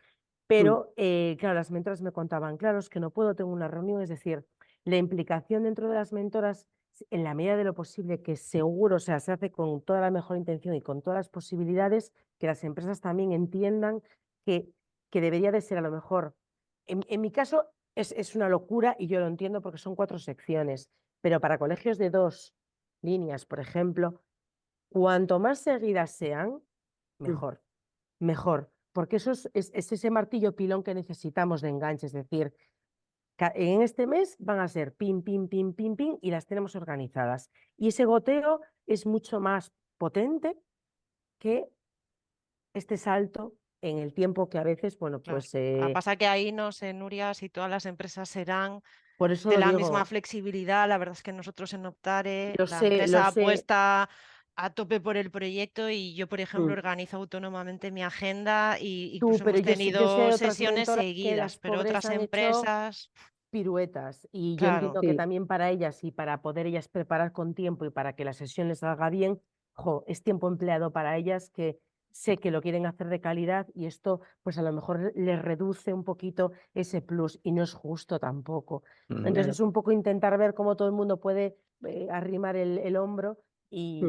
[SPEAKER 3] Pero, claro, las mentoras me contaban, claro, es que no puedo, tengo una reunión, es decir, la implicación dentro de las mentoras, en la medida de lo posible, que seguro, o sea, se hace con toda la mejor intención y con todas las posibilidades, que las empresas también entiendan que debería de ser a lo mejor, en mi caso, es una locura y yo lo entiendo porque son 4 secciones, pero para colegios de 2 líneas, por ejemplo, cuanto más seguidas sean, mejor, mejor, porque eso es ese martillo pilón que necesitamos de enganche, es decir, en este mes van a ser pim, pim, pim, pim, pim y las tenemos organizadas. Y ese goteo es mucho más potente que este salto en el tiempo que a veces, bueno,
[SPEAKER 4] Claro.
[SPEAKER 3] pues
[SPEAKER 4] Pasa que ahí no sé, Nuria, si todas las empresas serán
[SPEAKER 3] por eso
[SPEAKER 4] de
[SPEAKER 3] lo
[SPEAKER 4] la misma
[SPEAKER 3] digo,
[SPEAKER 4] flexibilidad. La verdad es que nosotros en Optare, la
[SPEAKER 3] lo
[SPEAKER 4] empresa
[SPEAKER 3] sé,
[SPEAKER 4] apuesta a tope por el proyecto y yo, por ejemplo, organizo autónomamente mi agenda y
[SPEAKER 3] tú,
[SPEAKER 4] incluso
[SPEAKER 3] pero
[SPEAKER 4] hemos
[SPEAKER 3] yo sé
[SPEAKER 4] tenido
[SPEAKER 3] de otras
[SPEAKER 4] sesiones
[SPEAKER 3] mentoras que las
[SPEAKER 4] seguidas, pero
[SPEAKER 3] pobres
[SPEAKER 4] otras
[SPEAKER 3] han hecho
[SPEAKER 4] empresas,
[SPEAKER 3] piruetas y yo
[SPEAKER 4] claro,
[SPEAKER 3] entiendo que también para ellas y para poder ellas preparar con tiempo y para que la sesión les salga bien, es tiempo empleado para ellas que sé que lo quieren hacer de calidad y esto pues a lo mejor les reduce un poquito ese plus y no es justo tampoco. Entonces es un poco intentar ver cómo todo el mundo puede arrimar el hombro y,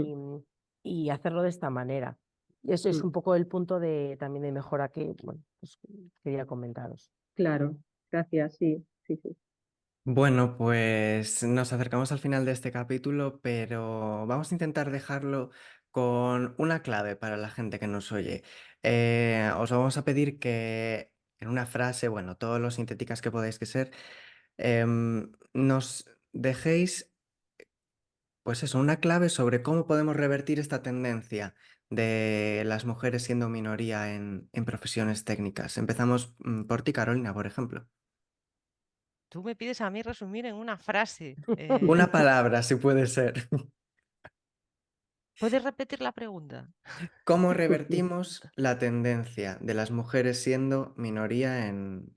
[SPEAKER 3] y hacerlo de esta manera. Y eso es un poco el punto también de mejora que bueno, pues, quería comentaros.
[SPEAKER 2] Claro, gracias, sí, sí, sí.
[SPEAKER 1] Bueno, pues nos acercamos al final de este capítulo, pero vamos a intentar dejarlo con una clave para la gente que nos oye. Os vamos a pedir que en una frase, bueno, todo lo sintéticas que podáis que ser, nos dejéis, pues eso, una clave sobre cómo podemos revertir esta tendencia de las mujeres siendo minoría en profesiones técnicas. Empezamos por ti, Carolina, por ejemplo.
[SPEAKER 4] tú me pides a mí resumir en una frase.
[SPEAKER 1] Una palabra, si puede ser.
[SPEAKER 4] ¿Puedes repetir la pregunta?
[SPEAKER 1] ¿Cómo revertimos la tendencia de las mujeres siendo minoría en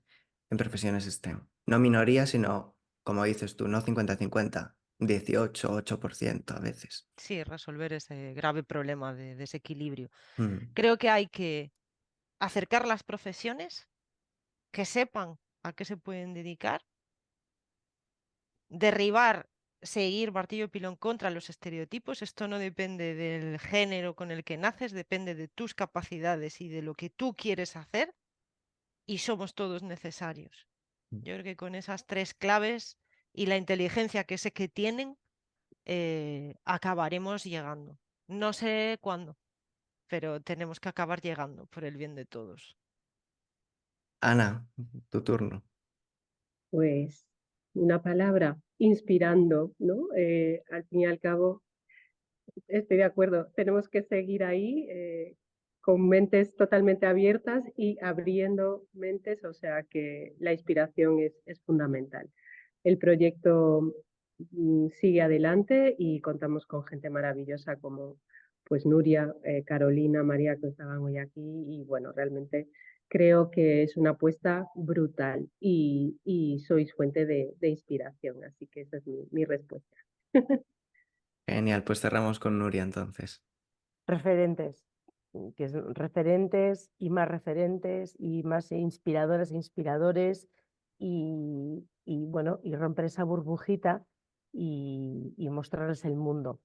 [SPEAKER 1] profesiones STEM? No minoría, sino, como dices tú, no 50-50, 18, 8% a veces.
[SPEAKER 4] Sí, resolver ese grave problema de desequilibrio.
[SPEAKER 1] Mm,
[SPEAKER 4] Creo que hay que acercar las profesiones, que sepan a qué se pueden dedicar, derribar, seguir martillo pilón contra los estereotipos. Esto no depende del género con el que naces, depende de tus capacidades y de lo que tú quieres hacer. y somos todos necesarios.
[SPEAKER 1] Mm.
[SPEAKER 4] Yo creo que con esas tres claves y la inteligencia que sé que tienen, acabaremos llegando. No sé cuándo, pero tenemos que acabar llegando por el bien de todos.
[SPEAKER 1] Ana, tu turno.
[SPEAKER 2] Pues una palabra, inspirando, ¿no? Al fin y al cabo, estoy de acuerdo, tenemos que seguir ahí con mentes totalmente abiertas y abriendo mentes, o sea que la inspiración es fundamental. El proyecto sigue adelante y contamos con gente maravillosa como pues Nuria, Carolina, María que estaban hoy aquí y bueno, realmente creo que es una apuesta brutal y sois fuente de inspiración, así que esa es mi respuesta.
[SPEAKER 1] Genial, pues cerramos con Nuria entonces.
[SPEAKER 3] Referentes, que son referentes y más inspiradoras e inspiradores y bueno, y romper esa burbujita y mostrarles el mundo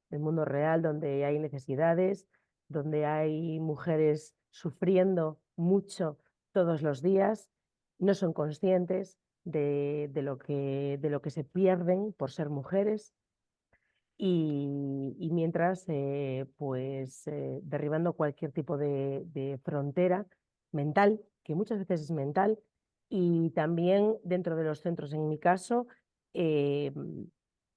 [SPEAKER 3] real donde hay necesidades, donde hay mujeres sufriendo mucho todos los días, no son conscientes de lo que se pierden por ser mujeres y mientras, pues derribando cualquier tipo de frontera mental, que muchas veces es mental, y también dentro de los centros, en mi caso, eh,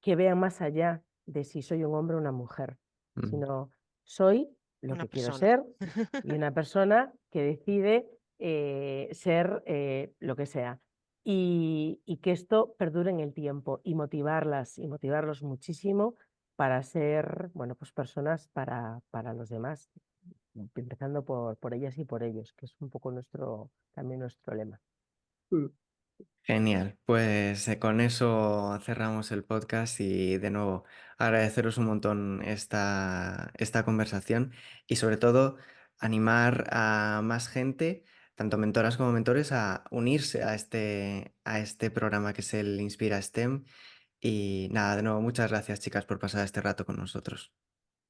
[SPEAKER 3] que vean más allá de si soy un hombre o una mujer,
[SPEAKER 1] Mm.
[SPEAKER 3] sino soy lo
[SPEAKER 4] Una
[SPEAKER 3] que quiero
[SPEAKER 4] persona.
[SPEAKER 3] ser y una persona que decide ser lo que sea y que esto perdure en el tiempo y motivarlas y motivarlos muchísimo para ser, bueno, pues personas para los demás, empezando por ellas y por ellos, que es un poco también nuestro lema.
[SPEAKER 2] Mm.
[SPEAKER 1] Genial, pues con eso cerramos el podcast y de nuevo agradeceros un montón esta conversación y sobre todo animar a más gente, tanto mentoras como mentores, a unirse a este programa que es el Inspira STEM. Y nada, de nuevo, muchas gracias chicas por pasar este rato con nosotros.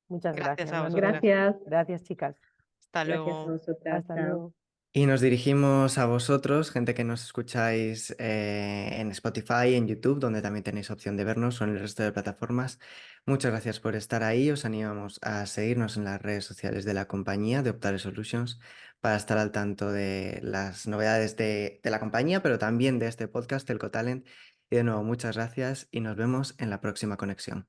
[SPEAKER 3] Muchas
[SPEAKER 4] Gracias
[SPEAKER 3] gracias,
[SPEAKER 4] a
[SPEAKER 3] Manolo.
[SPEAKER 4] vosotras.
[SPEAKER 2] Gracias,
[SPEAKER 3] Gracias, chicas.
[SPEAKER 4] Hasta
[SPEAKER 2] gracias a
[SPEAKER 4] luego.
[SPEAKER 2] vosotras,
[SPEAKER 3] Hasta
[SPEAKER 2] chao.
[SPEAKER 3] luego.
[SPEAKER 1] Y nos dirigimos a vosotros, gente que nos escucháis en Spotify, en YouTube, donde también tenéis opción de vernos o en el resto de plataformas. Muchas gracias por estar ahí. Os animamos a seguirnos en las redes sociales de la compañía de Optare Solutions para estar al tanto de las novedades de la compañía, pero también de este podcast, Telco Talent. Y de nuevo, muchas gracias y nos vemos en la próxima conexión.